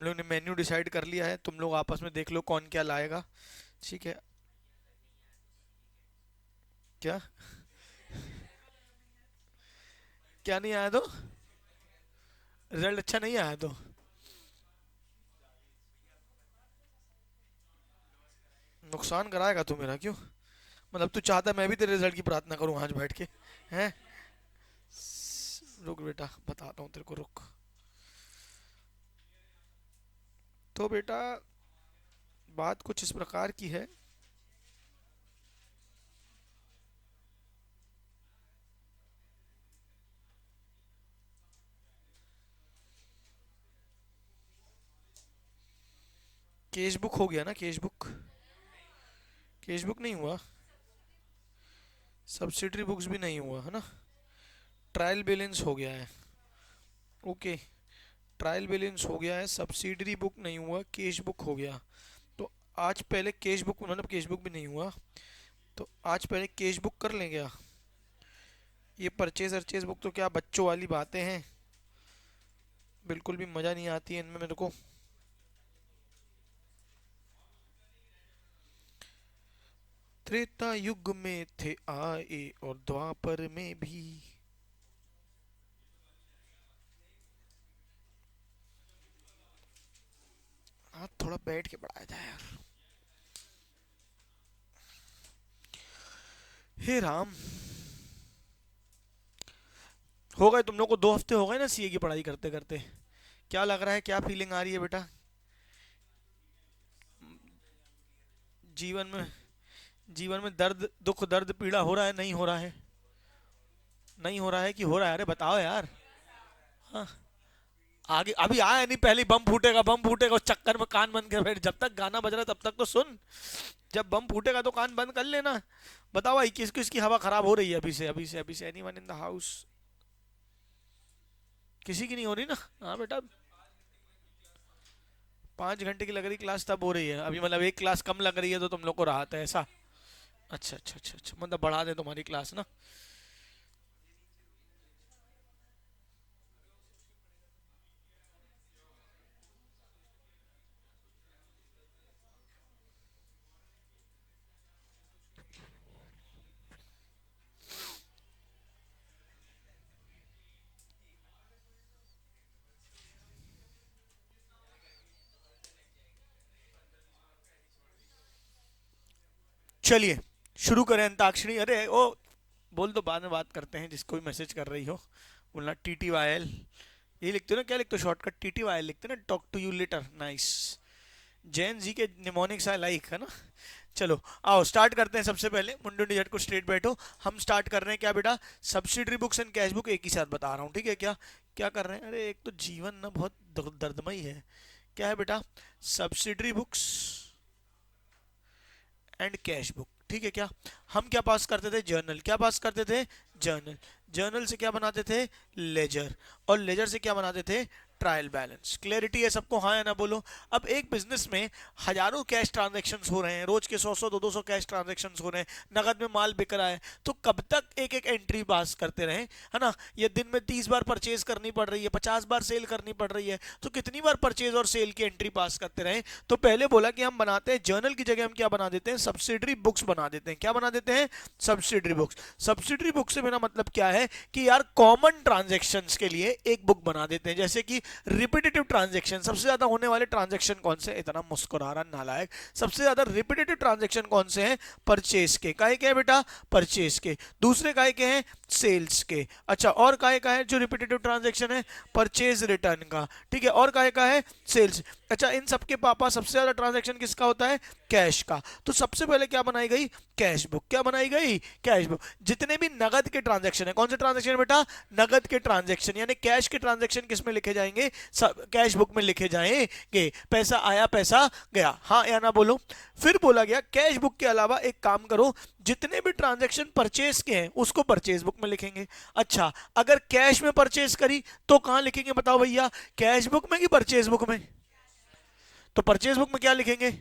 लोग ने menu decide कर लिया है, तुम लोग आपस में देख लो कौन क्या लाएगा। ठीक है। क्या? क्या नहीं आया तो? रिजल्ट अच्छा नहीं आया तो? नुकसान कराएगा तू मेरा, क्यों? मतलब तू चाहता मैं भी तेरे रिजल्ट की प्रार्थना करूं आज बैठ के? हैं? रुक बेटा, बताता हूँ तेरे को, रुक। तो बेटा, बात कुछ इस प्रकार की है। केस बुक हो गया ना, केस बुक? केस बुक नहीं हुआ, सब्सिडरी बुक्स भी नहीं हुआ है ना। ट्रायल बैलेंस हो गया है। ओके। ट्रायल बैलेंस हो गया है, सब्सिडरी बुक नहीं हुआ, कैश बुक हो गया। तो आज पहले कैश बुक, मतलब कैश बुक भी नहीं हुआ, तो आज पहले कैश बुक कर लें क्या? ये परचेज अर्चेज बुक तो क्या बच्चों वाली बातें हैं, बिल्कुल भी मज़ा नहीं आती है इनमें मेरे को। त्रेता युग में थे आए और द्वापर में भी। हाँ, थोड़ा बैठ के पढ़ाया जाए यार। हे राम। हो गए तुम लोग को 2 हफ्ते हो गए ना सीए की पढ़ाई करते करते? क्या लग रहा है, क्या फीलिंग आ रही है बेटा? जीवन में, जीवन में दर्द दुख दर्द पीड़ा हो रहा है, नहीं हो रहा है? नहीं हो रहा है कि हो रहा है? अरे बताओ यार। हाँ। आगे अभी आया नहीं, पहले बम फूटेगा बम फूटेगा, उस चक्कर में कान बंद कर बैठ, जब तक गाना बज रहा है तब तक तो सुन। जब बम फूटेगा तो कान बंद कर लेना। बताओ भाई, किस किस की हवा खराब हो रही है अभी से, अभी से, अभी से? Anyone in the house? किसी की नहीं हो रही ना? हाँ बेटा। 5 घंटे की लग रही क्लास तब हो रही है अभी, मतलब एक क्लास कम लग रही है तो तुम लोग को राहत है, ऐसा? अच्छा अच्छा अच्छा अच्छा, मतलब बढ़ा दे तुम्हारी क्लास ना। चलिए शुरू करें अंताक्षरी। अरे ओ, बोल दो, बाद में बात करते हैं, जिसको भी मैसेज कर रही हो बोलना TTYL। ये लिखते हो ना, क्या लिखते हो शॉर्टकट? TTYL लिखते हो ना, talk to you later. Nice. Jain ji के निमोनिक्स आई लाइक, है ना। चलो आओ स्टार्ट करते हैं। सबसे पहले मुंडू निजट को स्ट्रेट बैठो। हम स्टार्ट कर रहे हैं क्या बेटा? Subsidiary books and cash book एक ही साथ बता रहा हूँ, ठीक है क्या? क्या कर रहे हैं? अरे एक तो जीवन ना बहुत दर्दमय है। क्या है बेटा? Subsidiary books and cash book, ठीक है क्या? हम क्या पास करते थे? जर्नल। क्या पास करते थे? जर्नल। जर्नल से क्या बनाते थे? लेजर। और लेजर से क्या बनाते थे? Trial balance. क्लैरिटी है सबको, हाँ या ना बोलो? अब एक बिजनेस में हजारों कैश ट्रांजैक्शंस हो रहे हैं, रोज के 100 100 200 कैश ट्रांजैक्शंस हो रहे हैं, नगद में माल बिक रहा है, तो कब तक एक एक एंट्री पास करते रहे, है ना? ये दिन में 30 बार परचेज करनी पड़ रही है, 50 बार सेल करनी पड़ रही है, तो कितनी बार परचेज और सेल की एंट्री पास करते रहे? तो पहले बोला कि हम बनाते हैं जर्नल की जगह हम क्या बना देते हैं? सब्सिडरी बुक्स बना देते हैं। क्या बना देते हैं? Subsidiary books. सब्सिडरी बुक से मेरा मतलब क्या है कि यार कॉमन ट्रांजेक्शन्स के लिए एक बुक बना देते हैं, जैसे कि रिपीटेटिव ट्रांजेक्शन। सबसे ज्यादा होने वाले ट्रांजेक्शन कौन से? इतना मुस्कुरा रहा नालायक। सबसे ज्यादा रिपीटेटिव ट्रांजेक्शन कौन से हैं? परचेज के। काहे के है बेटा? परचेज के। दूसरे काहे के हैं? सेल्स के। अच्छा, और काहे का है जो रिपीटेटिव ट्रांजेक्शन है? परचेज रिटर्न का। ठीक है, और काहे का है? सेल्स। अच्छा, इन सबके पापा सबसे ज्यादा ट्रांजैक्शन किसका होता है? कैश का। तो सबसे पहले क्या बनाई गई? Cash book. क्या बनाई गई? Cash book. जितने भी नगद के ट्रांजैक्शन है, कौन से ट्रांजैक्शन है बेटा? नगद के ट्रांजैक्शन, यानी कैश के ट्रांजैक्शन किस में लिखे जाएंगे? सब कैश बुक में लिखे जाएंगे। पैसा आया पैसा गया, हाँ या ना बोलो? फिर बोला गया कैश बुक के अलावा एक काम करो, जितने भी ट्रांजैक्शन परचेज के हैं उसको परचेज बुक में लिखेंगे। अच्छा, अगर कैश में परचेज करी तो कहां लिखेंगे बताओ भैया? कैश बुक में कि परचेज बुक में? तो परचेज बुक में क्या लिखेंगे?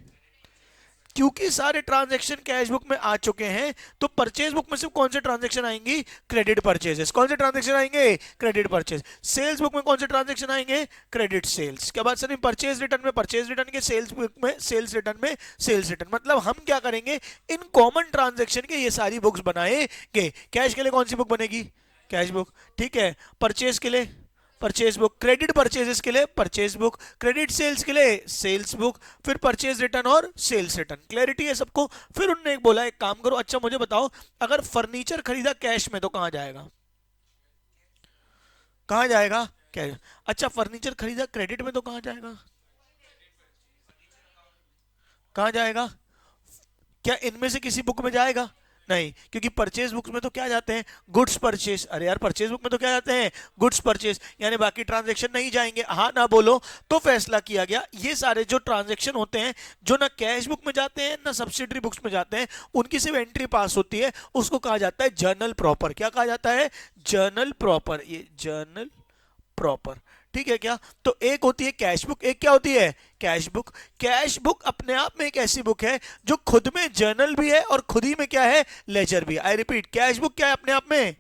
क्योंकि सारे ट्रांजैक्शन कैश बुक में आ चुके हैं तो परचेज बुक में सिर्फ कौन से ट्रांजैक्शन आएंगी, क्रेडिट परचेजेस। कौन से ट्रांजैक्शन आएंगे, क्रेडिट परचेज। सेल्स बुक में कौन से ट्रांजैक्शन आएंगे, क्रेडिट सेल्स। क्या बात सर, परचेज रिटर्न में परचेज रिटर्न के, सेल्स बुक में सेल्स रिटर्न में सेल्स रिटर्न। मतलब हम क्या करेंगे, इन कॉमन ट्रांजैक्शन के ये सारी बुक्स बनाएंगे। कैश के लिए कौन सी बुक बनेगी, कैश बुक, ठीक है। परचेज के लिए परचेज बुक, क्रेडिट परचेजेस के लिए परचेज बुक, क्रेडिट सेल्स के लिए सेल्स बुक, फिर परचेज रिटर्न और सेल्स रिटर्न। क्लैरिटी है सबको। फिर उन्होंने एक बोला, एक काम करो, अच्छा मुझे बताओ, अगर फर्नीचर खरीदा कैश में तो कहां जाएगा, कहां जाएगा, कैश। अच्छा फर्नीचर खरीदा क्रेडिट में तो कहां जाएगा, कहां जाएगा, क्या इनमें से किसी बुक में जाएगा, नहीं, क्योंकि परचेज बुक में तो क्या जाते हैं, गुड्स परचेज। अरे यार परचेज बुक में तो क्या जाते हैं, गुड्स परचेज, यानी बाकी ट्रांजैक्शन नहीं जाएंगे। हाँ ना बोलो। तो फैसला किया गया ये सारे जो ट्रांजैक्शन होते हैं जो ना कैश बुक में जाते हैं ना सब्सिडरी बुक्स में जाते हैं, उनकी सिर्फ एंट्री पास होती है, उसको कहा जाता है जर्नल प्रॉपर। क्या कहा जाता है, जर्नल प्रॉपर। ये जर्नल प्रॉपर, ठीक है क्या। तो एक होती है कैश बुक, एक क्या होती है, कैश बुक। कैश बुक अपने आप में एक ऐसी बुक है जो खुद में जर्नल भी है और खुद ही में क्या है, लेजर भी है। आई रिपीट, कैश बुक क्या है अपने आप में,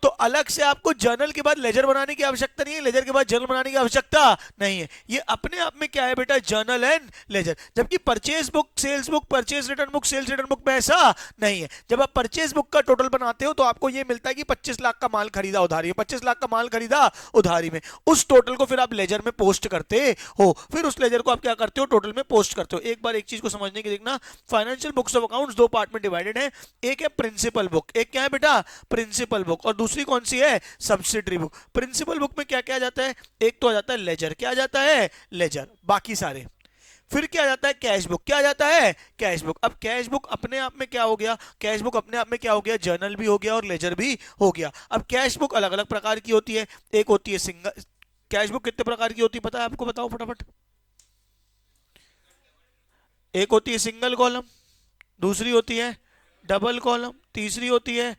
तो अलग से आपको जर्नल के बाद लेजर बनाने की आवश्यकता नहीं है, लेजर के बाद जर्नल बनाने की आवश्यकता नहीं है। ये अपने आप में क्या है बेटा, जर्नल एंड लेजर। जबकि purchase book, sales book, purchase return book, sales return book में ऐसा नहीं है। जब आप परचेज बुक का टोटल बनाते हो तो आपको ये मिलता है कि 25 लाख का माल खरीदा उधारी में, 25 लाख का माल खरीदा उधारी में। उस टोटल को फिर आप लेजर में पोस्ट करते हो, फिर उस लेजर को आप क्या करते हो, टोटल में पोस्ट करते हो। एक बार एक चीज को समझने की देखना, फाइनेंशियल बुक्स ऑफ अकाउंट्स दो पार्ट में डिवाइडेड है। एक है प्रिंसिपल बुक, एक क्या है बेटा, प्रिंसिपल बुक, और दूसरी कौन सी है, सब्सिडरी बुक। प्रिंसिपल बुक में क्या क्या आ जाता है, एक तो आ जाता है लेजर, क्या आ जाता है, लेजर, बाकी सारे। फिर क्या आ जाता है, कैश बुक, क्या आ जाता है, कैश बुक। अब कैश बुक अपने आप में क्या हो गया, कैश बुक अपने आप में क्या हो गया, जर्नल भी हो गया और लेजर भी हो गया। अब कैश बुक अलग अलग प्रकार की होती है। एक होती है सिंगल, कैश बुक कितने प्रकार की होती है पता है आपको, बताओ फटाफट। एक होती है सिंगल कॉलम, दूसरी होती है डबल कॉलम, तीसरी होती है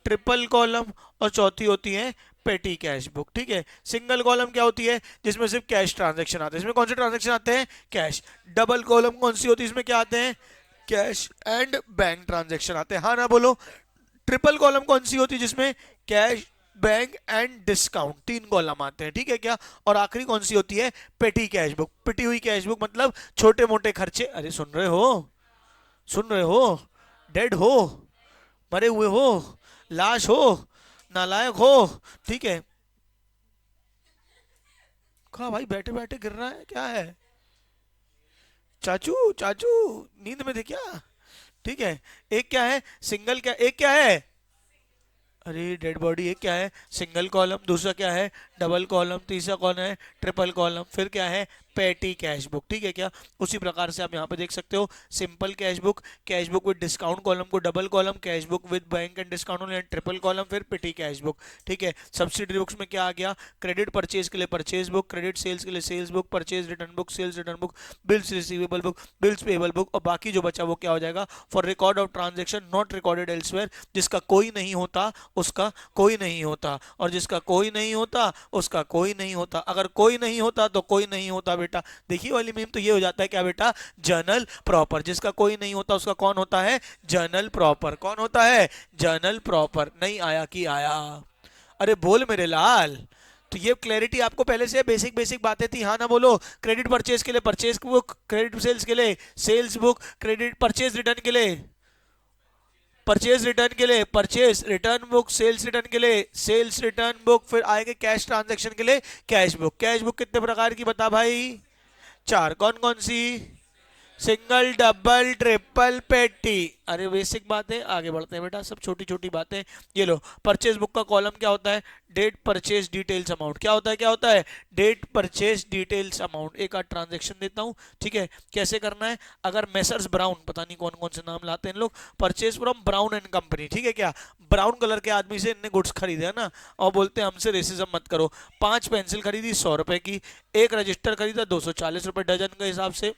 ट्रिपल कॉलम और चौथी होती है पेटी कैश बुक। ठीक है, सिंगल कॉलम क्या होती है, जिसमें सिर्फ कैश ट्रांजैक्शन आते हैं। इसमें कौन से ट्रांजैक्शन आते हैं, कैश। डबल कॉलम कौन सी होती है, इसमें क्या आते हैं, कैश एंड बैंक ट्रांजैक्शन आते हैं। हाँ ना बोलो। ट्रिपल कॉलम कौन सी होती है, जिसमें cash, bank and discount, 3 column आते हैं। ठीक है क्या। और आखिरी कौन सी होती है, पेटी कैश बुक। पिटी हुई कैश बुक मतलब छोटे मोटे खर्चे। अरे सुन रहे हो, सुन रहे हो, डेड हो, मरे हुए हो, लाश हो, नालायक हो, ठीक है। कहा भाई बैठे बैठे गिर रहा है, क्या है, चाचू चाचू नींद में थे क्या, ठीक है। एक क्या है सिंगल, क्या एक क्या है, अरे डेड बॉडी। एक क्या है सिंगल कॉलम, दूसरा क्या है डबल कॉलम, तीसरा कौन है ट्रिपल कॉलम, फिर क्या है पेटी कैश बुक। ठीक है क्या। उसी प्रकार से आप यहाँ पे देख सकते हो, simple cash book with discount column को double column, cash book with bank and discount and triple column, फिर पेटी कैश बुक। ठीक है। सब्सिडरी बुक्स में क्या आ गया, क्रेडिट परचेज के लिए परचेज बुक, क्रेडिट सेल्स के लिए sales book, purchase return book, sales return book, bills receivable book, bills payable book, और बाकी जो बचा वो क्या हो जाएगा, for record of transaction not recorded elsewhere. जिसका कोई नहीं होता उसका कोई नहीं होता, और जिसका कोई नहीं होता उसका कोई नहीं होता। अगर कोई नहीं होता तो कोई नहीं होता बेटा। देखिए वाली मीम तो ये हो जाता है क्या बेटा, जर्नल प्रॉपर। जिसका कोई नहीं होता उसका कौन होता है, जर्नल प्रॉपर। कौन होता है, जर्नल प्रॉपर। नहीं आया कि आया, अरे बोल मेरे लाल। तो ये क्लैरिटी आपको पहले से बेसिक बेसिक बातें थी, हाँ ना बोलो। क्रेडिट परचेज के लिए परचेज बुक, क्रेडिट सेल्स के लिए sales book, credit purchase return के लिए परचेज रिटर्न के लिए purchase return book, sales return के लिए सेल्स रिटर्न बुक, फिर आएंगे कैश ट्रांजैक्शन के लिए कैश बुक। कैश बुक कितने प्रकार की बता भाई, 4। कौन कौन सी, सिंगल, डबल, ट्रिपल, पेटी। अरे बेसिक बातें, आगे बढ़ते हैं बेटा, सब छोटी छोटी बातें। ये लो, परचेज बुक का कॉलम क्या होता है, डेट परचेज डिटेल्स अमाउंट। क्या होता है, क्या होता है, डेट परचेज डिटेल्स अमाउंट। एक आध ट्रांजेक्शन देता हूँ, ठीक है, कैसे करना है। अगर मेसर्स ब्राउन, पता नहीं कौन कौन से नाम लाते हैं लोग, purchase from brown and company, ठीक है क्या, ब्राउन कलर के आदमी से इनने गुड्स खरीदे है ना, और बोलते हैं हमसे रेसिज्म मत करो। 5 पेंसिल खरीदी 100 रुपए की, एक रजिस्टर खरीदा 240 रुपए डजन के हिसाब से,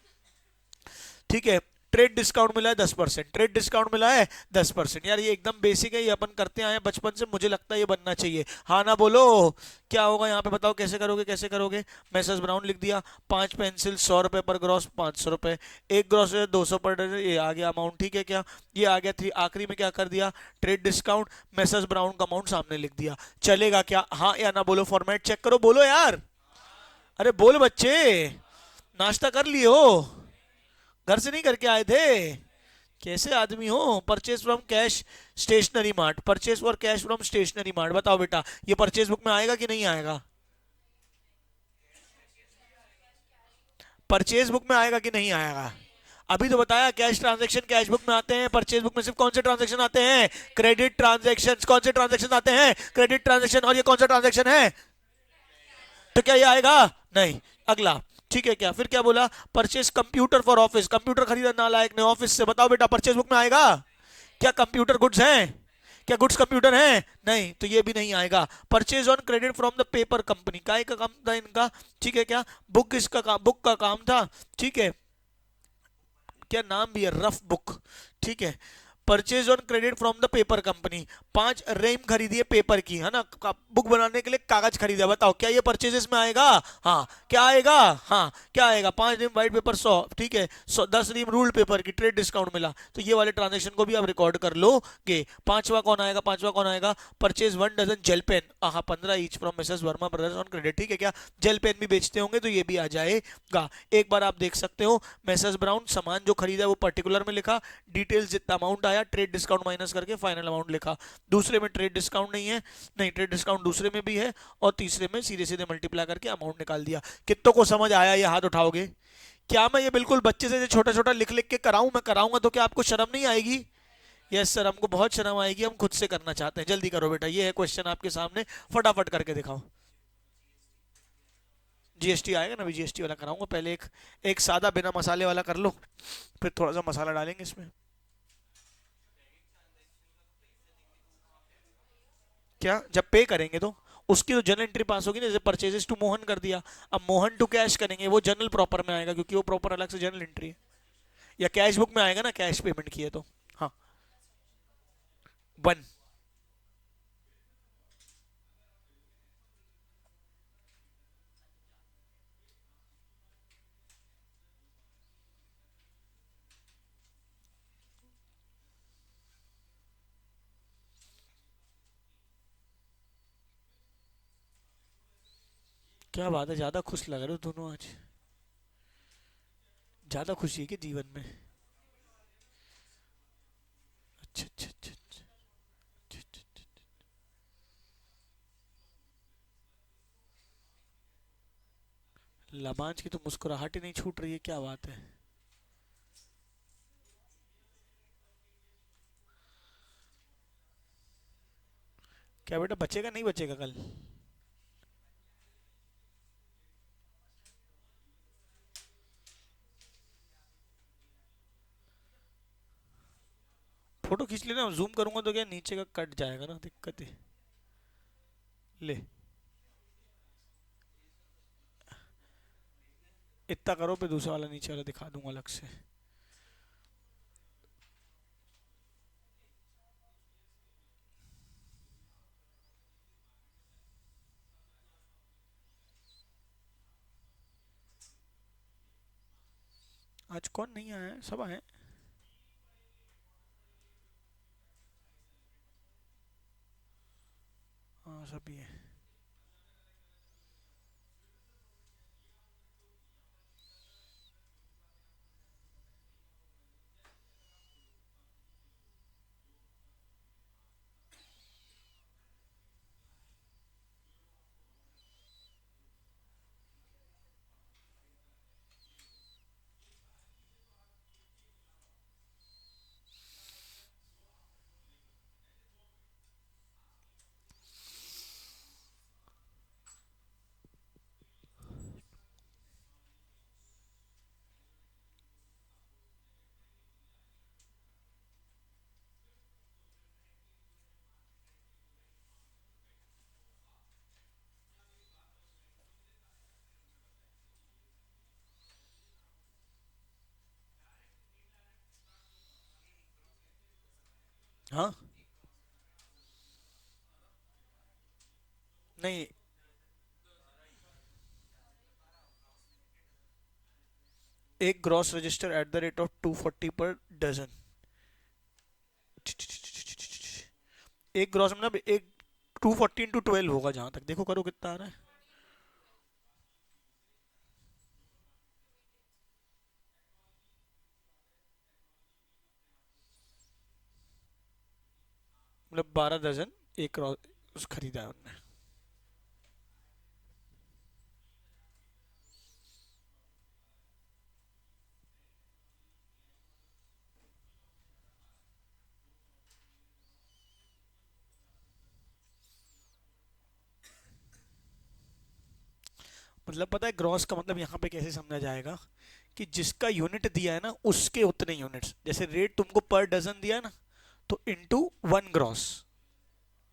ठीक है। ट्रेड डिस्काउंट मिला है 10%, ट्रेड डिस्काउंट मिला है 10%। यार ये एकदम बेसिक है, ये अपन करते आए हैं बचपन से, मुझे लगता है ये बनना चाहिए। हाँ ना बोलो, क्या होगा यहाँ पे बताओ, कैसे करोगे कैसे करोगे। मैसेज ब्राउन लिख दिया, 5 पेंसिल 100 रुपए पर ग्रॉस, 500 रुपए, एक ग्रॉस 200 पर डजन, ये आ गया अमाउंट, ठीक है क्या, ये आ गया थ्री। आखिरी में क्या कर दिया, ट्रेड डिस्काउंट, मैसेज ब्राउन का अमाउंट सामने लिख दिया। चलेगा क्या, हाँ या ना बोलो, फॉर्मेट चेक करो, बोलो यार, अरे बोल बच्चे, नाश्ता कर लिए हो, घर से नहीं करके आए थे, कैसे आदमी हो। Purchase from cash stationery mart, purchase for cash from stationery mart, बताओ बेटा ये परचेज बुक में आएगा कि नहीं आएगा, परचेज बुक में आएगा कि नहीं आएगा। अभी तो बताया कैश ट्रांजैक्शन कैश बुक में आते हैं, परचेज बुक में सिर्फ कौन से ट्रांजैक्शन आते हैं, क्रेडिट ट्रांजैक्शन। कौन से ट्रांजैक्शन आते हैं, क्रेडिट ट्रांजैक्शन, और ये कौन सा ट्रांजैक्शन है, तो क्या ये आएगा, नहीं। अगला, ठीक है क्या, फिर क्या बोला, purchase computer for office, computer खरीदा नालायक ने ऑफिस से, बताओ बेटा परचेज बुक में आएगा, क्या कंप्यूटर गुड्स हैं, क्या गुड्स कंप्यूटर हैं, नहीं, तो ये भी नहीं आएगा। Purchase on credit from the paper company, काय का काम था इनका, ठीक है क्या, बुक इसका काम, बुक का काम था, ठीक है, क्या नाम भी है, रफ बुक, ठीक है। Purchase on credit from the paper company, 5 ream खरीदी है पेपर की, है ना, बुक बनाने के लिए कागज खरीदा, बताओ क्या ये परचेजेस में आएगा, हाँ क्या आएगा, हाँ क्या आएगा, 5 रेम व्हाइट पेपर 100, ठीक है, 10 रेम रूल्ड पेपर की, ट्रेड डिस्काउंट मिला, तो ये वाले ट्रांजेक्शन को भी आप रिकॉर्ड कर लोगे। पांचवा कौन आएगा, पांचवा कौन आएगा, परचेज 1 डजन जेल पेन, हाँ 15 each from Mrs Verma brothers on credit, ठीक है क्या, जेल पेन भी बेचते होंगे तो ये भी आ जाएगा। एक बार आप देख सकते हो, मैसेज ब्राउन सामान जो खरीदा है वो पर्टिकुलर में लिखा, डिटेल्स जितना अमाउंट आया, ट्रेड डिस्काउंट माइनस करके फाइनल अमाउंट लिखा। दूसरे में ट्रेड डिस्काउंट नहीं है, नहीं ट्रेड डिस्काउंट दूसरे में भी है, और तीसरे में सीधे सीधे मल्टीप्लाई करके अमाउंट निकाल दिया। कितनों को समझ आया, ये हाथ उठाओगे। क्या मैं ये बिल्कुल बच्चे से छोटा छोटा लिख लिख के कराऊं, मैं कराऊंगा तो क्या आपको शर्म नहीं आएगी। यस सर, हमको बहुत शर्म आएगी, हम खुद से करना चाहते हैं, जल्दी करो बेटा, ये है क्वेश्चन आपके सामने, फटाफट करके दिखाओ। जीएसटी आएगा ना, अभी जीएसटी वाला कराऊंगा, पहले एक एक सादा बिना मसाले वाला कर लो, फिर थोड़ा सा मसाला डालेंगे इसमें। क्या, जब पे करेंगे तो उसकी तो जर्नल एंट्री पास होगी ना, जैसे परचेजेस टू मोहन कर दिया, अब मोहन टू कैश करेंगे, वो जर्नल प्रॉपर में आएगा क्योंकि वो प्रॉपर अलग से जर्नल एंट्री है, या कैश बुक में आएगा ना, कैश पेमेंट की है तो। हाँ, 1। क्या बात है, ज्यादा खुश लग रहे हो दोनों आज, ज्यादा खुशी है कि जीवन में। अच्छा अच्छा अच्छा अच्छा अच्छा, अच्छा, अच्छा। लबांज की तो मुस्कुराहट ही नहीं छूट रही है, क्या बात है। क्या बेटा बचेगा नहीं बचेगा कल। फोटो खींच लेना, जूम करूंगा तो क्या नीचे का कट जाएगा ना, दिक्कत है। ले, इतना करो, पे दूसरा वाला नीचे वाला दिखा दूंगा अलग से। आज कौन नहीं आया है, सब आए। हाँ सभी है। हाँ नहीं, एक gross register at the rate of 240 per dozen. एक ग्रॉस मतलब एक 240 इंटू 12 होगा, जहां तक देखो करो कितना आ रहा है। मतलब 12 डजन एक ग्रॉस खरीदा है उनने। मतलब पता है ग्रॉस का मतलब यहाँ पे कैसे समझा जाएगा, कि जिसका यूनिट दिया है ना उसके उतने यूनिट्स, जैसे रेट तुमको पर डजन दिया है ना, तो इंटू 1 ग्रॉस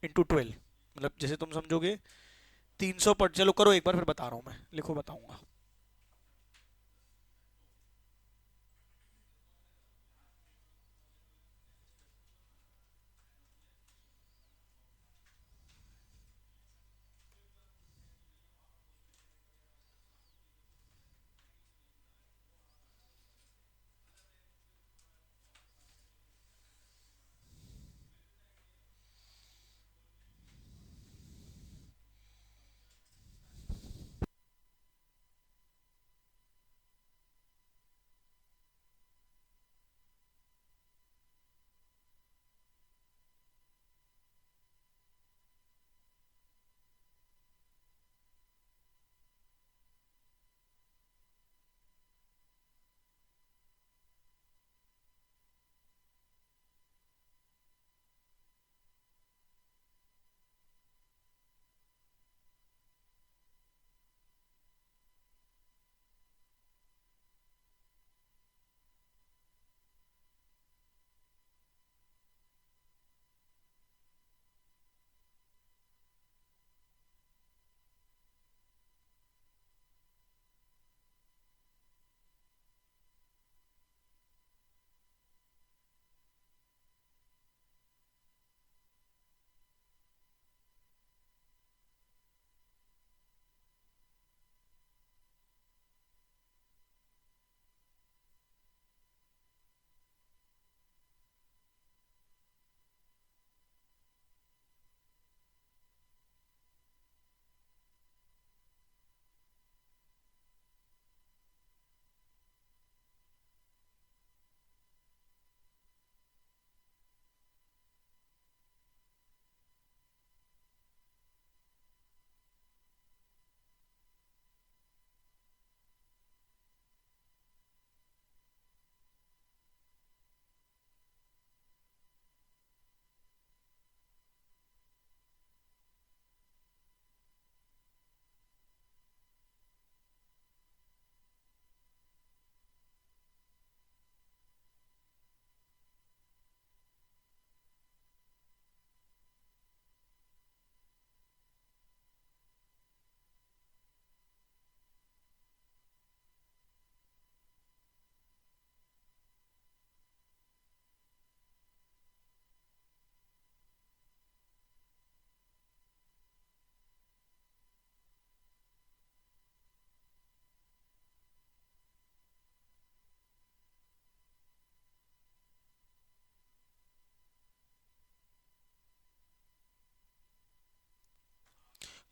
इंटू 12, मतलब जैसे तुम समझोगे 300 पर, चलो करो एक बार फिर बता रहा हूँ मैं, लिखो बताऊंगा।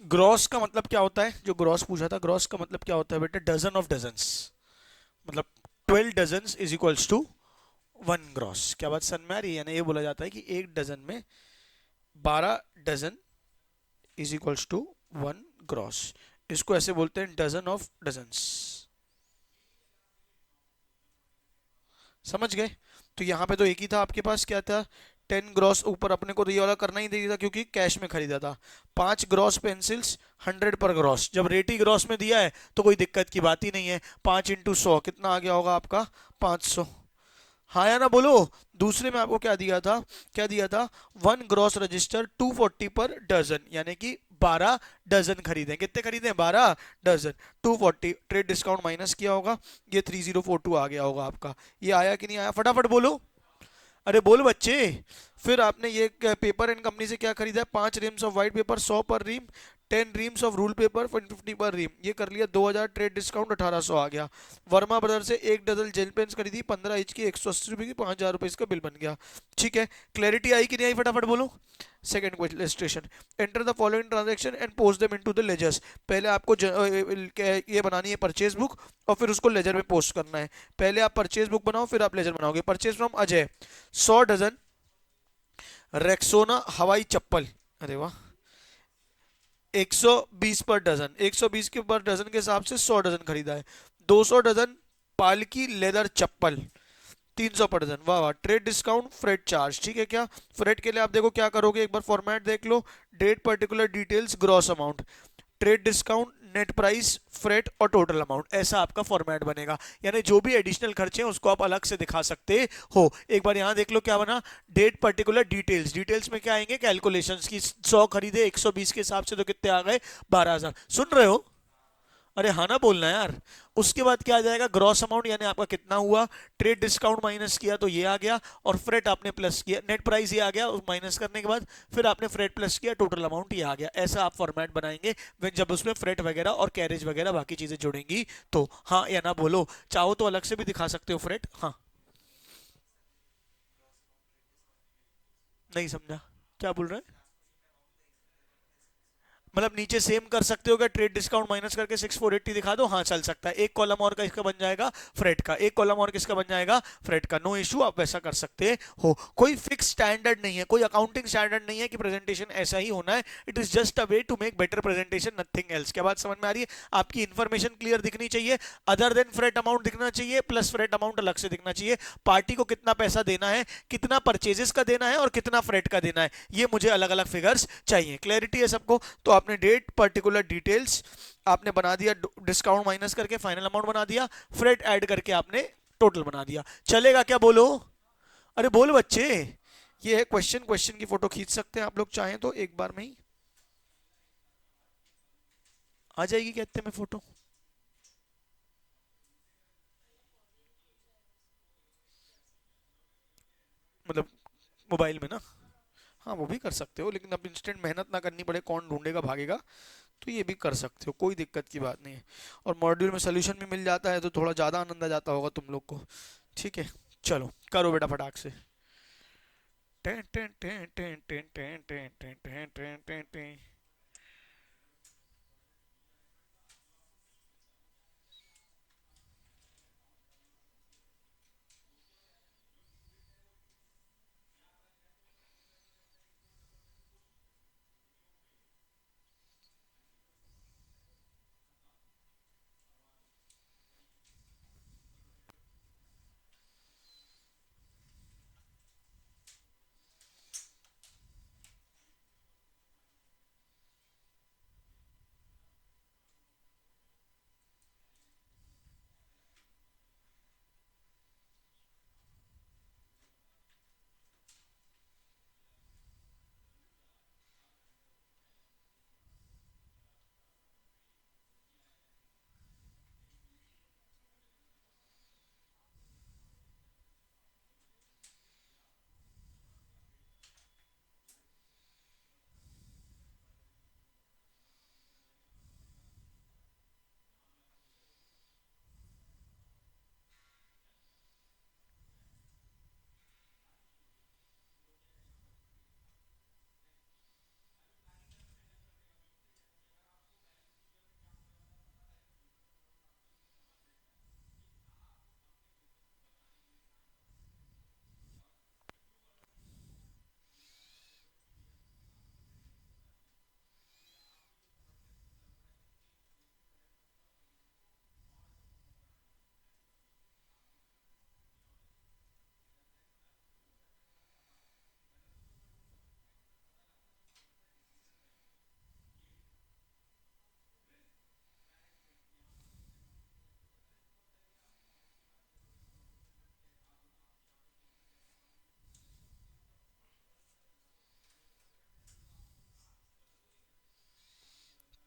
ग्रॉस का मतलब क्या होता है, जो ग्रॉस पूछा था, ग्रॉस का मतलब क्या होता है बेटा, डजन ऑफ डजन्स, मतलब 12 dozens is equals to 1 gross. क्या बात समझ में आ रही है, यानी ये बोला जाता है कि एक डजन में 12 dozen is equals to 1 gross. इसको ऐसे बोलते हैं डजन ऑफ डजन्स। समझ गए। तो यहाँ पे तो एक ही था आपके पास, क्या था, 10 ग्रॉस। ऊपर अपने को तो ये वाला करना ही नहीं था क्योंकि कैश में खरीदा था। 5 ग्रॉस पेंसिल्स 100 पर ग्रॉस, जब रेट ही ग्रॉस में दिया है तो कोई दिक्कत की बात ही नहीं है। 5 इंटू 100 कितना आ गया होगा आपका, 500। हाँ या ना बोलो। दूसरे में आपको क्या दिया था, क्या दिया था, 1 ग्रॉस रजिस्टर 240 पर डजन, यानी कि 12 डजन खरीदे। कितने खरीदे, 12 डजन। 240 ट्रेड डिस्काउंट माइनस किया होगा, ये 3042 आ गया होगा आपका। ये आया कि नहीं आया, फटाफट बोलो। अरे बोल बच्चे। फिर आपने ये पेपर एंड कंपनी से क्या खरीदा है? 5 रीम्स ऑफ वाइट पेपर 100 पर रीम, 10 रीम्स ऑफ रूल पेपर 150 पर रीम, ये कर लिया 2000, ट्रेड डिस्काउंट 1800 आ गया। वर्मा ब्रदर से एक डजन जेल पेन्स खरीदी 15 इंच की 180 रुपये की, 5000 रुपये इसका बिल बन गया। ठीक है, क्लैरिटी आई कि नहीं आई फटाफट बोलो। Second question, enter the following transaction and post them into the ledgers. पहले आपको ये बनानी है परचेज बुक और फिर उसको लेजर में पोस्ट करना है। पहले आप परचेज बुक बनाओ फिर आप लेजर बनाओगे। Purchase from Ajay 100 dozen Rexona हवाई चप्पल, अरे वाह, 120 पर डजन, 120 के पर डजन के हिसाब से 100 डजन खरीदा है। 200 डजन पालकी लेदर चप्पल 300 पर डजन, वाह वाह। ट्रेड डिस्काउंट फ्रेट चार्ज, ठीक है क्या? फ्रेट के लिए आप देखो क्या करोगे, एक बार फॉर्मेट देख लो। Date particular details gross amount, trade discount, net price, freight और टोटल अमाउंट, ऐसा आपका फॉर्मेट बनेगा। यानी जो भी एडिशनल खर्चे हैं उसको आप अलग से दिखा सकते हो। एक बार यहां देख लो क्या बना, डेट पर्टिकुलर डिटेल्स, डिटेल्स में क्या आएंगे? कैलकुलेशंस की, 100 खरीदे 120 के हिसाब से तो कितने आ गए? 12,000। सुन रहे हो? अरे हाँ ना बोलना यार। उसके बाद क्या आ जाएगा? ग्रॉस अमाउंट, यानी आपका कितना हुआ। ट्रेड डिस्काउंट माइनस किया तो ये आ गया, और फ्रेट आपने प्लस किया, नेट प्राइस ये आ गया माइनस करने के बाद, फिर आपने फ्रेट प्लस किया, टोटल अमाउंट ये आ गया। ऐसा आप फॉर्मेट बनाएंगे जब उसमें फ्रेट वगैरह और कैरेज वगैरह बाकी चीजें जुड़ेंगी तो। हाँ या ना बोलो, चाहो तो अलग से भी दिखा सकते हो फ्रेट। हाँ, नहीं समझा, क्या बोल रहे हैं? मतलब नीचे सेम कर सकते हो क्या? ट्रेड डिस्काउंट माइनस करके 6480 दिखा दो, हाँ चल सकता है। एक कॉलम और का इसका बन जाएगा फ्रेट का, एक कॉलम और किसका बन जाएगा? फ्रेट का। नो इशू, आप वैसा कर सकते हो। कोई फिक्स स्टैंडर्ड नहीं है, कोई अकाउंटिंग स्टैंडर्ड नहीं है कि प्रेजेंटेशन ऐसा ही होना है। It is just a way to make better presentation, nothing else. क्या बात समझ में आ रही है? आपकी इन्फॉर्मेशन क्लियर दिखनी चाहिए, अदर देन फ्रेट अमाउंट दिखना चाहिए, प्लस फ्रेट अमाउंट अलग से दिखना चाहिए। पार्टी को कितना पैसा देना है, कितना परचेजेस का देना है और कितना फ्रेट का देना है, ये मुझे अलग अलग फिगर्स चाहिए। क्लैरिटी है सबको? तो आपने डेट पर्टिकुलर डिटेल्स आपने बना दिया, डिस्काउंट माइनस करके फाइनल अमाउंट बना दिया, फ्रेट ऐड करके आपने टोटल बना दिया। चलेगा क्या बोलो? अरे बोल बच्चे। ये है क्वेश्चन, क्वेश्चन की फोटो खींच सकते हैं आप लोग चाहें तो एक बार में ही। आ जाएगी कहते में फोटो? मतलब मोबाइल में ना? हाँ वो भी कर सकते हो, लेकिन अब इंस्टेंट मेहनत ना करनी पड़े, कौन ढूंढेगा भागेगा, तो ये भी कर सकते हो, कोई दिक्कत की बात नहीं है। और मॉड्यूल में सोल्यूशन भी मिल जाता है तो थोड़ा ज़्यादा आनंद आ जाता होगा तुम लोग को। ठीक है, चलो करो बेटा फटाक से। टें टें टें टें टें टें टें टें टें टें टें टें।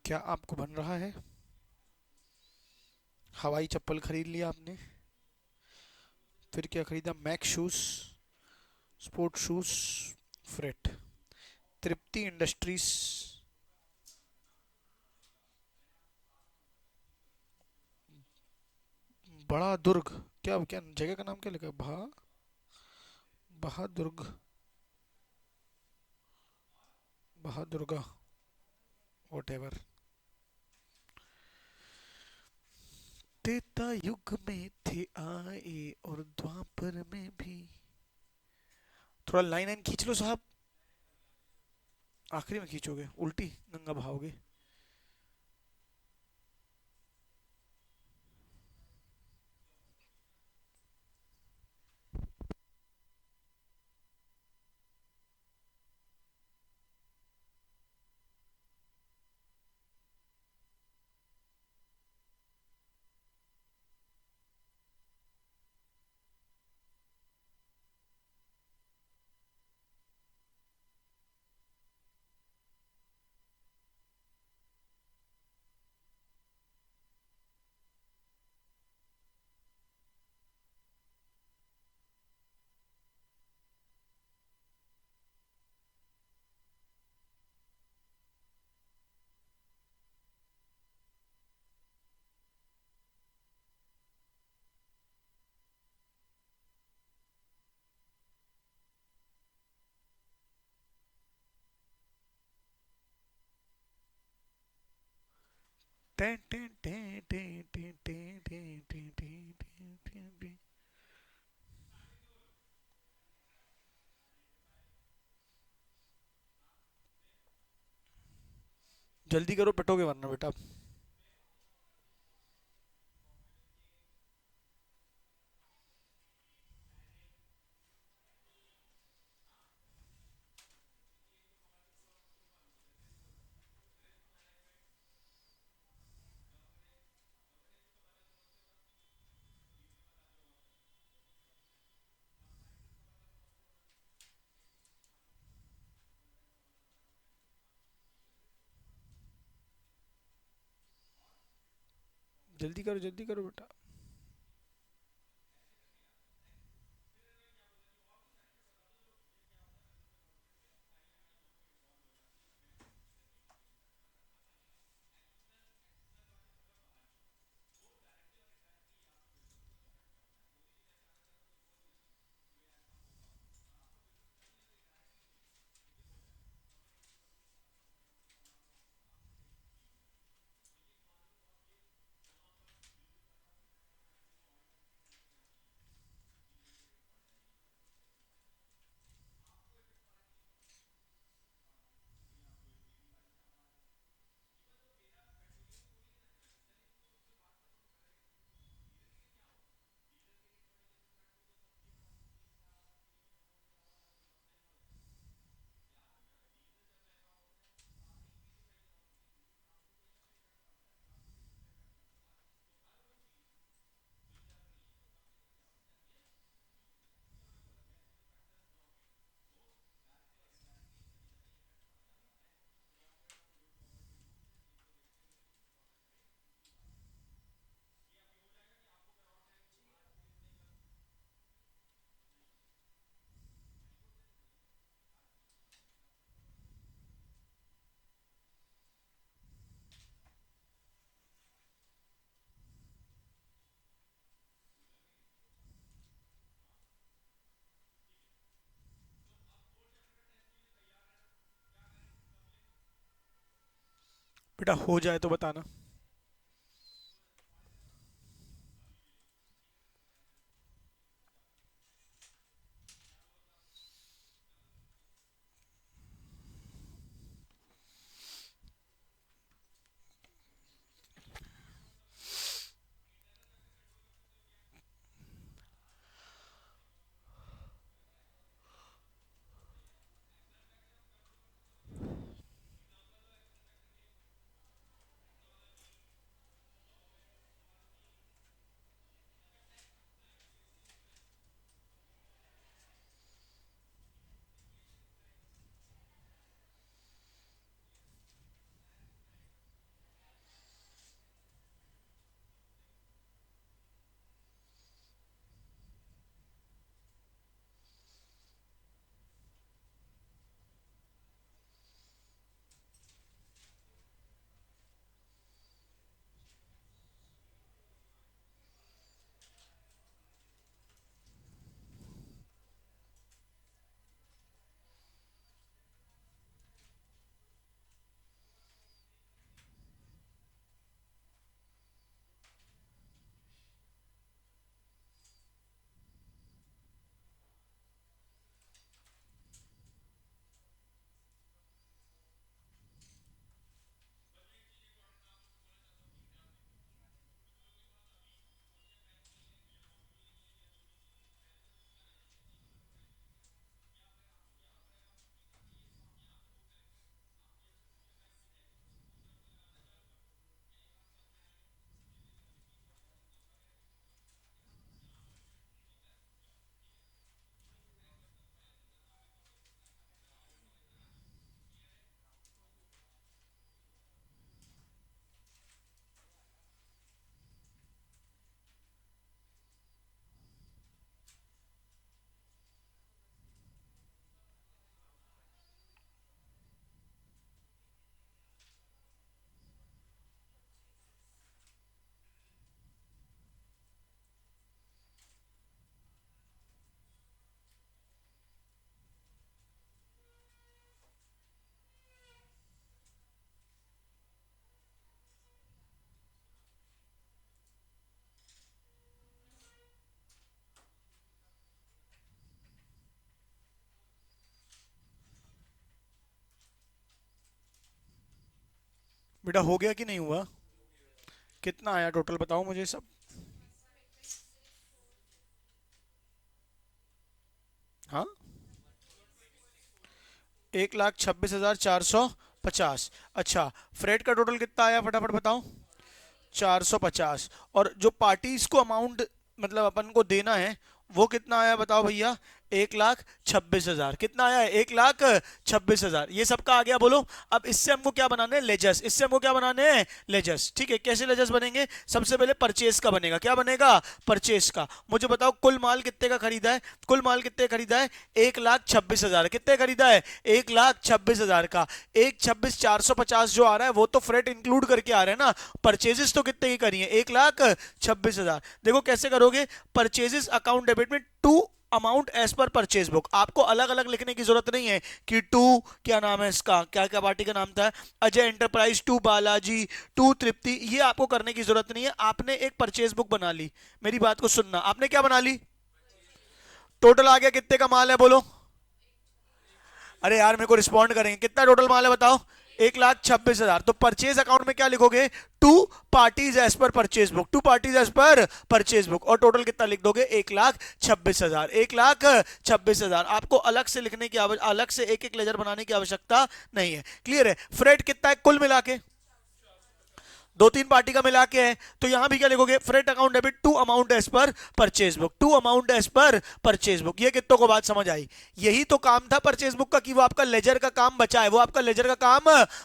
क्या आपको बन रहा है? हवाई चप्पल खरीद लिया आपने, फिर क्या खरीदा? Mac shoes, sport shoes freight. Tripti industries. बड़ा दुर्ग। क्या क्या जगह का नाम क्या लिखा है? बहादुर्ग। बहादुर्गा। Whatever. त्रेता युग में थे आए और द्वापर में भी। थोड़ा लाइन लाइन खींच लो साहब। आखिरी में खींचोगे, उल्टी गंगा बहाओगे। टें टें टें टें टें टें टें टें टें टें टें। जल्दी करो, पिटोगे वरना बेटा। जल्दी करो बेटा। बेटा हो जाए तो बताना। बेटा हो गया कि नहीं हुआ? कितना आया टोटल बताओ मुझे सब। हाँ, 1,26,450। अच्छा, फ्रेड का टोटल कितना आया फटाफट बताओ। 450। और जो पार्टीज को अमाउंट मतलब अपन को देना है वो कितना आया बताओ भैया। 1,26,000। कितना आया है? 1,26,000। ये सबका आ गया बोलो। अब इससे हमको क्या बनाने हैं? लेजर्स। इससे हमको क्या बनाने हैं? लेजर्स। ठीक है, कैसे लेजर्स बनेंगे? सबसे पहले परचेज का बनेगा। क्या बनेगा? परचेज का। मुझे बताओ कुल माल कितने का खरीदा है? कुल माल कितने खरीदा है? 1,26,000। कितने खरीदा है? 1,26,000 का। 1,26,450 जो आ रहा है वो तो फ्रेट इंक्लूड करके आ रहा है ना। परचेजेस तो कितने की करी है? 1,26,000। देखो कैसे करोगे। परचेजेस अकाउंट डेबिट में to amount as per purchase book. आपको अलग अलग लिखने की जरूरत नहीं है कि टू क्या नाम है इसका, क्या क्या पार्टी का नाम था, Ajay enterprise to Balaji to Tripti, ये आपको करने की जरूरत नहीं है। आपने एक परचेज बुक बना ली। मेरी बात को सुनना, आपने क्या बना ली? टोटल आ गया कितने का माल है बोलो। अरे यार मेरे को रिस्पॉन्ड करेंगे, कितना टोटल माल है बताओ। 1,26,000। तो परचेज अकाउंट में क्या लिखोगे? To parties as per purchase book. To parties as per purchase book. और टोटल कितना लिख दोगे? 1,26,000। 1,26,000। आपको अलग से लिखने की अलग से एक एक लेजर बनाने की आवश्यकता नहीं है। क्लियर है? फ्रेट कितना है कुल मिला के? दो तीन पार्टी का मिला के है। तो यहां भी क्या लिखोगे? Freight account debit to amount as per purchase book. To amount as per purchase book. ये कितनों को बात समझ आई? यही तो काम था परचेज बुक का कि वो आपका लेजर का काम बचा है। वो आपका लेजर का काम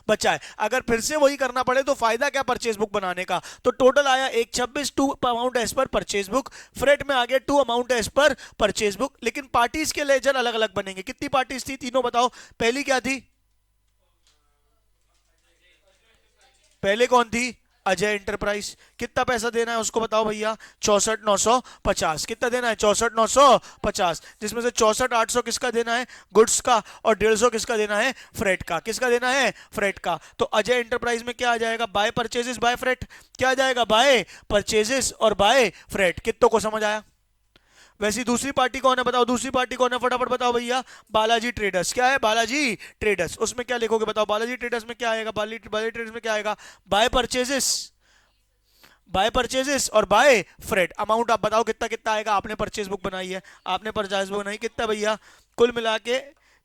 बचा है। अगर फिर से वही करना पड़े तो फायदा क्या परचेज बुक बनाने का। तो टोटल आया 1,26 to amount as per purchase book. Freight में आ गया to amount as per purchase book. लेकिन पार्टीज के लेजर अलग अलग बनेंगे। कितनी पार्टीज थी तीनों बताओ। पहली क्या थी? पहले कौन थी? अजय एंटरप्राइज। कितना पैसा देना है उसको बताओ भैया। 64,950। कितना देना है? 64,950। जिसमें से 64,800 किसका देना है? गुड्स का। और 150 किसका देना है? फ्रेट का। किसका देना है? फ्रेट का। तो अजय एंटरप्राइज में क्या आ जाएगा? By purchases by freight. क्या आ जाएगा? बाय परचेजेस और बाय फ्रेट। कितनों को समझ आया? वैसी दूसरी पार्टी कौन है बताओ। दूसरी पार्टी कौन है फटाफट बताओ भैया। बालाजी ट्रेडर्स। क्या है? बालाजी ट्रेडर्स। उसमें क्या लिखोगे बताओ। बालाजी ट्रेडर्स में क्या आएगा? बालाजी ट्रेडर्स में क्या आएगा? Bye purchases. बाय परचेजेस और बाय फ्रेट। अमाउंट आप बताओ कितना कितना आएगा। आपने परचेज बुक बनाई है, आपने परचेज बुक बनाई, कितना भैया? कुल मिला के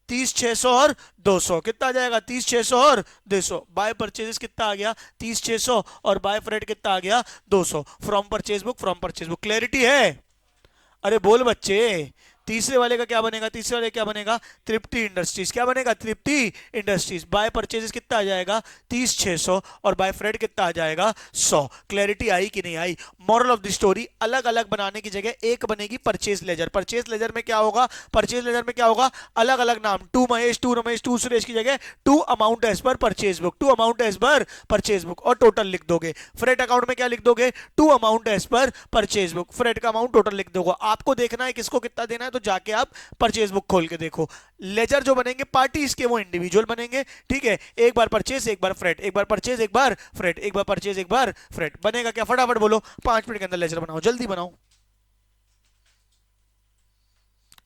30,600 और 200। कितना आ जाएगा? 30,600 और 200। बाय परचेजेस कितना आ गया? 30,600। और बाय फ्रेट कितना आ गया? 200। From purchase book, from purchase book. Clarity है? अरे बोल बच्चे। तीसरे वाले का क्या बनेगा? तीसरे वाले क्या बनेगा? तृप्ति इंडस्ट्रीज। क्या बनेगा? तृप्ति इंडस्ट्रीज। बाय परचेजेस कितना आ जाएगा? 30,600। और बाय फ्रेड कितना आ जाएगा? 100। क्लैरिटी आई कि नहीं आई? मॉरल ऑफ द स्टोरी, अलग अलग बनाने की जगह एक बनेगी परचेज लेजर। परचेज लेजर में क्या होगा? परचेज लेजर में क्या होगा? अलग अलग नाम। To Mahesh, to Ramesh, to Suresh की जगह to amount as per purchase book. To amount as per purchase book. और टोटल लिख दोगे। फ्रेट अकाउंट में क्या लिख दोगे? To amount as per purchase book. Freight का अमाउंट टोटल लिख दोगे। आपको देखना है किसको कितना देना है तो जाके आप परचेज बुक खोल के देखो। लेजर जो बनेंगे पार्टीज के वो इंडिविजुअल बनेंगे। ठीक है, एक बार परचेज एक बार फ्रेट, एक बार परचेज एक बार फ्रेट, एक बार परचेज एक बार फ्रेट। बनेगा क्या फटाफट बोलो। 5 मिनट के अंदर लेजर बनाओ, जल्दी बनाओ।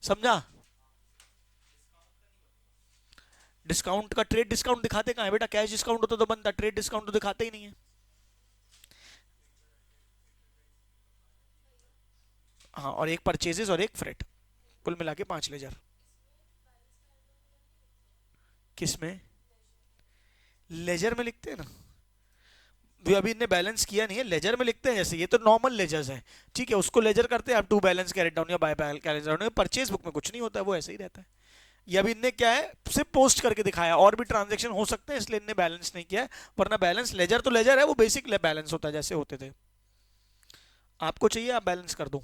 समझा? डिस्काउंट का ट्रेड डिस्काउंट दिखाते कहाँ है बेटा? कैश डिस्काउंट होता तो बनता, ट्रेड डिस्काउंट तो दिखाते ही नहीं है। हाँ, और एक परचेजेस और एक फ्रेट। कुल मिला के 5 लेजर। किसमें? लेजर में लिखते हैं ना। जो अभी इनने बैलेंस किया नहीं है, लेजर में लिखते हैं। जैसे ये तो नॉर्मल लेजर्स है। ठीक है, उसको लेजर करते हैं आप। टू बैलेंस कैरेट डाउन या by carried down. Purchase book में कुछ नहीं होता है, वो ऐसे ही रहता है। ये अभी इनने क्या है, सिर्फ पोस्ट करके दिखाया। और भी ट्रांजेक्शन हो सकते हैं इसलिए इनने बैलेंस नहीं किया है। वरना बैलेंस लेजर तो लेजर है, वो बेसिक बैलेंस होता है जैसे होते थे। आपको चाहिए आप बैलेंस कर दो।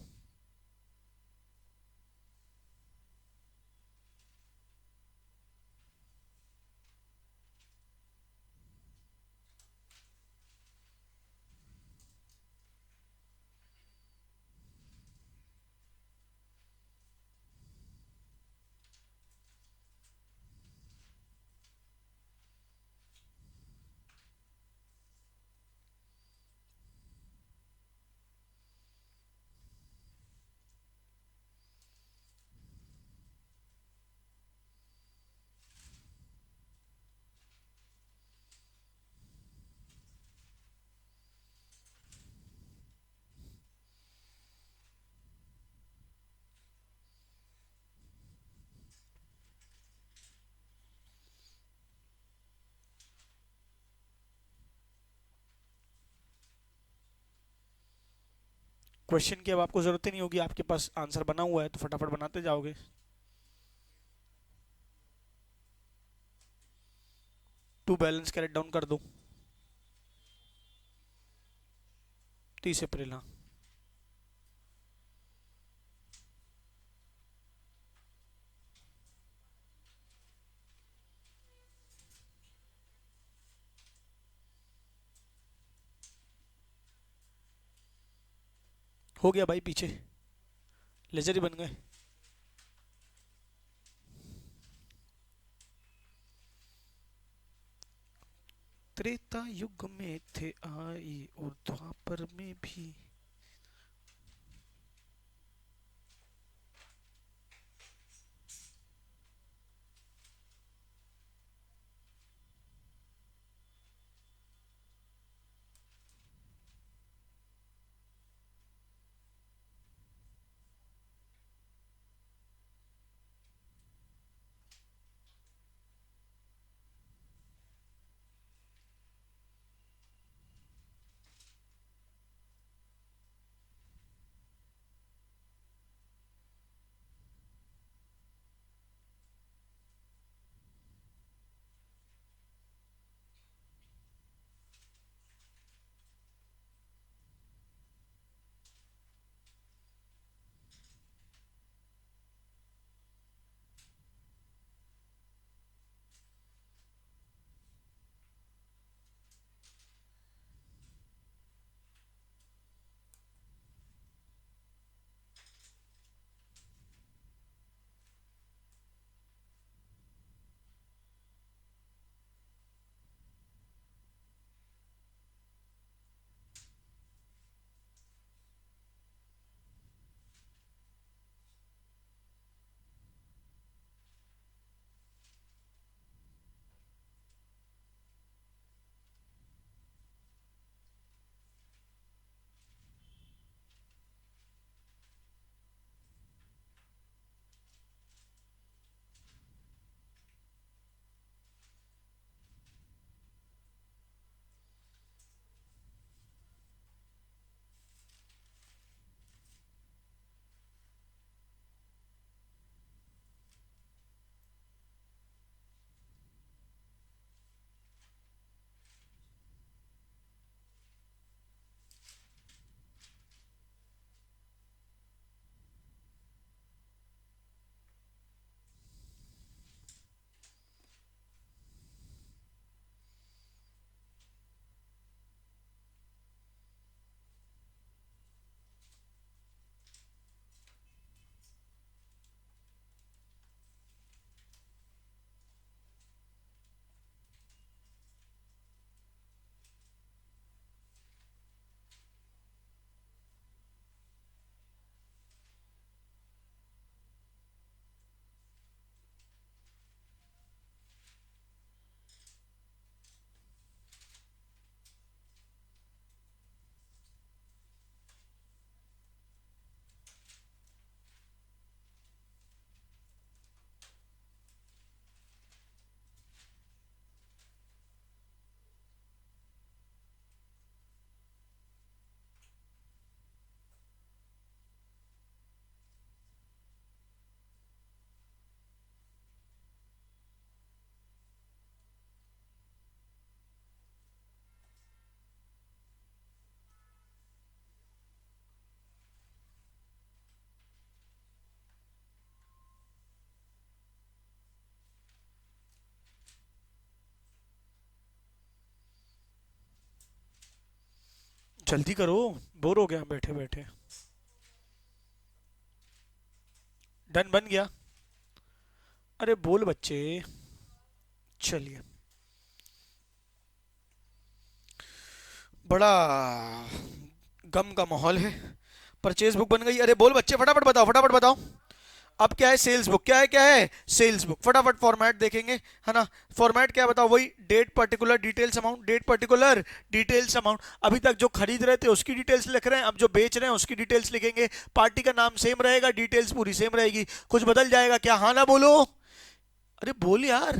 क्वेश्चन की अब आपको जरूरत ही नहीं होगी, आपके पास आंसर बना हुआ है तो फटाफट बनाते जाओगे। टू बैलेंस कैरेट डाउन कर दो। 30 अप्रैल, हाँ। हो गया भाई, पीछे लेजर ही बन गए। त्रेता युग में थे आई और द्वापर में भी। जल्दी करो, बोर हो गया बैठे बैठे। डन बन गया। अरे बोल बच्चे। चलिए, बड़ा गम का माहौल है। परचेज बुक बन गई। अरे बोल बच्चे, फटाफट बताओ, फटाफट बताओ। अब क्या है? Sales book. क्या है? क्या है? Sales book. फटाफट फॉर्मेट देखेंगे, है ना? फॉर्मेट क्या है बताओ? वही date particular details amount, date particular details amount. अभी तक जो खरीद रहे थे उसकी डिटेल्स लिख रहे हैं, अब जो बेच रहे हैं उसकी डिटेल्स लिखेंगे। पार्टी का नाम सेम रहेगा, डिटेल्स पूरी सेम रहेगी। कुछ बदल जाएगा क्या? हाँ ना बोलो। अरे बोल यार।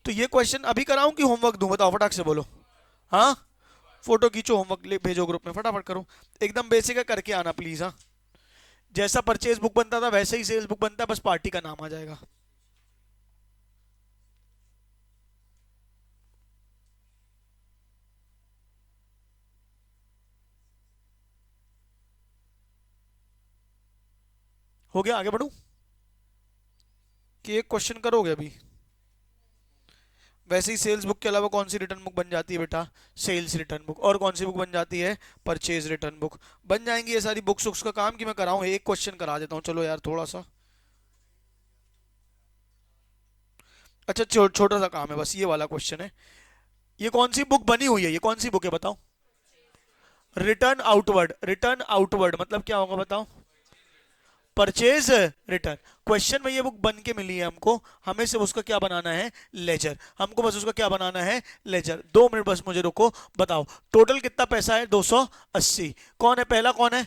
तो ये क्वेश्चन अभी कराऊं कि होमवर्क दूं? बताओ फटाक से बोलो। हाँ, फोटो खींचो, होमवर्क भेजो ग्रुप में, फटाफट करो। एकदम बेसिक है, करके आना प्लीज। हाँ, जैसा परचेज बुक बनता था वैसे ही सेल्स बुक बनता है, बस पार्टी का नाम आ जाएगा। हो गया, आगे बढ़ू कि एक क्वेश्चन करोगे अभी? वैसे ही सेल्स बुक के अलावा कौन सी रिटर्न बुक बन जाती है बेटा? Sales return book. और कौन सी बुक बन जाती है? Purchase return book. बन जाएंगी ये सारी बुक्स। उसका काम कि मैं कराऊं, एक क्वेश्चन करा देता हूँ, चलो यार थोड़ा सा। अच्छा, छोटा सा काम है बस, ये वाला क्वेश्चन है। ये कौन सी बुक बनी हुई है, ये कौन सी बुक है बताओ? Return outward. रिटर्न आउटवर्ड मतलब क्या होगा बताओ? Purchase return. क्वेश्चन में ये बुक बन के मिली है हमको, हमें सिर्फ उसका क्या बनाना है? लेजर। हमको बस उसका क्या बनाना है? लेजर। 2 मिनट बस मुझे रुको, बताओ टोटल कितना पैसा है? 280। कौन है पहला, कौन है?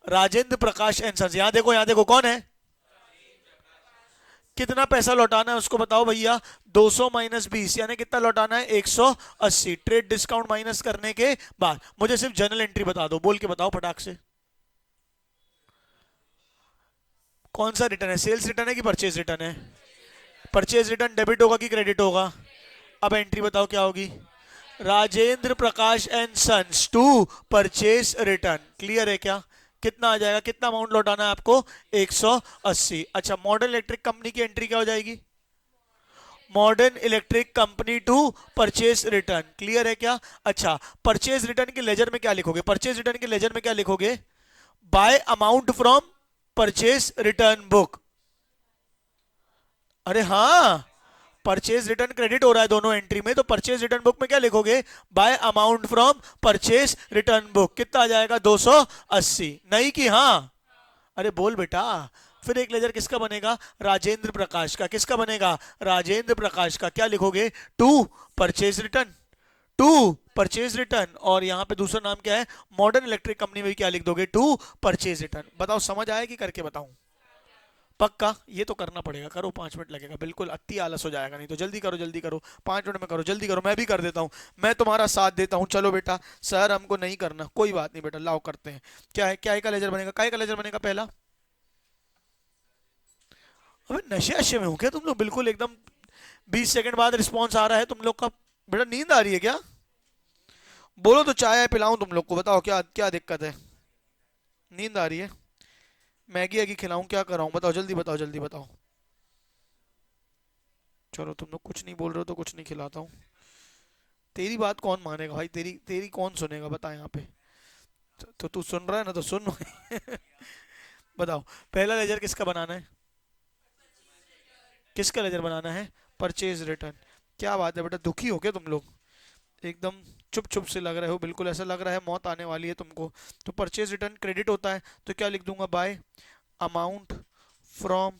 Rajendra Prakash and sons. यहाँ देखो, यहाँ देखो, कौन है? कितना पैसा लौटाना है उसको बताओ भैया? 200 माइनस 20 यानी कितना लौटाना है? 180। ट्रेड डिस्काउंट माइनस करने के बाद मुझे सिर्फ जर्नल एंट्री बता दो, बोल के बताओ फटाक से। कौन सा रिटर्न है? सेल्स रिटर्न है कि परचेज रिटर्न है? परचेज रिटर्न डेबिट होगा कि क्रेडिट होगा? अब एंट्री बताओ क्या होगी? Rajendra Prakash and sons to purchase return. Clear है क्या? कितना आ जाएगा, कितना अमाउंट लौटाना है आपको? 180। अच्छा, मॉडर्न इलेक्ट्रिक कंपनी की एंट्री क्या हो जाएगी? Modern electric company to purchase return. Clear है क्या? अच्छा, परचेज रिटर्न के लेजर में क्या लिखोगे? परचेज रिटर्न के लेजर में क्या लिखोगे? Bye amount from purchase return book. अरे हाँ, परचेज रिटर्न क्रेडिट हो रहा है दोनों एंट्री में, तो परचेज रिटर्न बुक में क्या लिखोगे? Bye amount from purchase return book. कितना आ जाएगा? 280। नहीं कि हाँ? अरे बोल बेटा। फिर एक लेजर किसका बनेगा? राजेंद्र प्रकाश का। किसका बनेगा? राजेंद्र प्रकाश का। क्या लिखोगे? To purchase return. To purchase return. और यहां पे दूसरा नाम क्या है? मॉडर्न इलेक्ट्रिक कंपनी में क्या लिख दोगे? To purchase return. बताओ समझ आया कि करके बताऊं? पक्का? ये तो करना पड़ेगा, करो, 5 मिनट लगेगा, बिल्कुल अति आलस हो जाएगा नहीं तो। जल्दी करो, जल्दी करो, 5 मिनट में करो, जल्दी करो, मैं भी कर देता हूँ। मैं तुम्हारा साथ देता हूँ, चलो बेटा। सर हमको नहीं करना, कोई बात नहीं बेटा, लाओ करते हैं। क्या है, क्या का लेजर बनेगा? काय का लेजर बनेगा पहला? अबे नशे अशे में हो क्या तुम लोग? बिल्कुल एकदम 20 सेकंड बाद रिस्पॉन्स आ रहा है तुम लोग का। बेटा नींद आ रही है क्या? बोलो तो चाय पिलाऊं तुम लोग को, बताओ क्या क्या दिक्कत है? नींद आ रही है? मैगी एगी खिलाऊं, क्या कराऊं बताओ, जल्दी बताओ, जल्दी बताओ। चलो तुम लोग कुछ नहीं बोल रहे हो तो कुछ नहीं खिलाता हूँ। तेरी बात कौन मानेगा भाई? तेरी तेरी कौन सुनेगा बता यहाँ पे? तो तू सुन रहा है ना, तो सुन। बताओ, पहला लेजर किसका बनाना है? किसका लेजर बनाना है? Purchase return. क्या बात है बेटा, दुखी हो क्या तुम लोग? एकदम चुप चुप से लग रहे हो, बिल्कुल ऐसा लग रहा है मौत आने वाली है तुमको। तो परचेज रिटर्न क्रेडिट होता है, तो क्या लिख दूंगा? Bye amount from.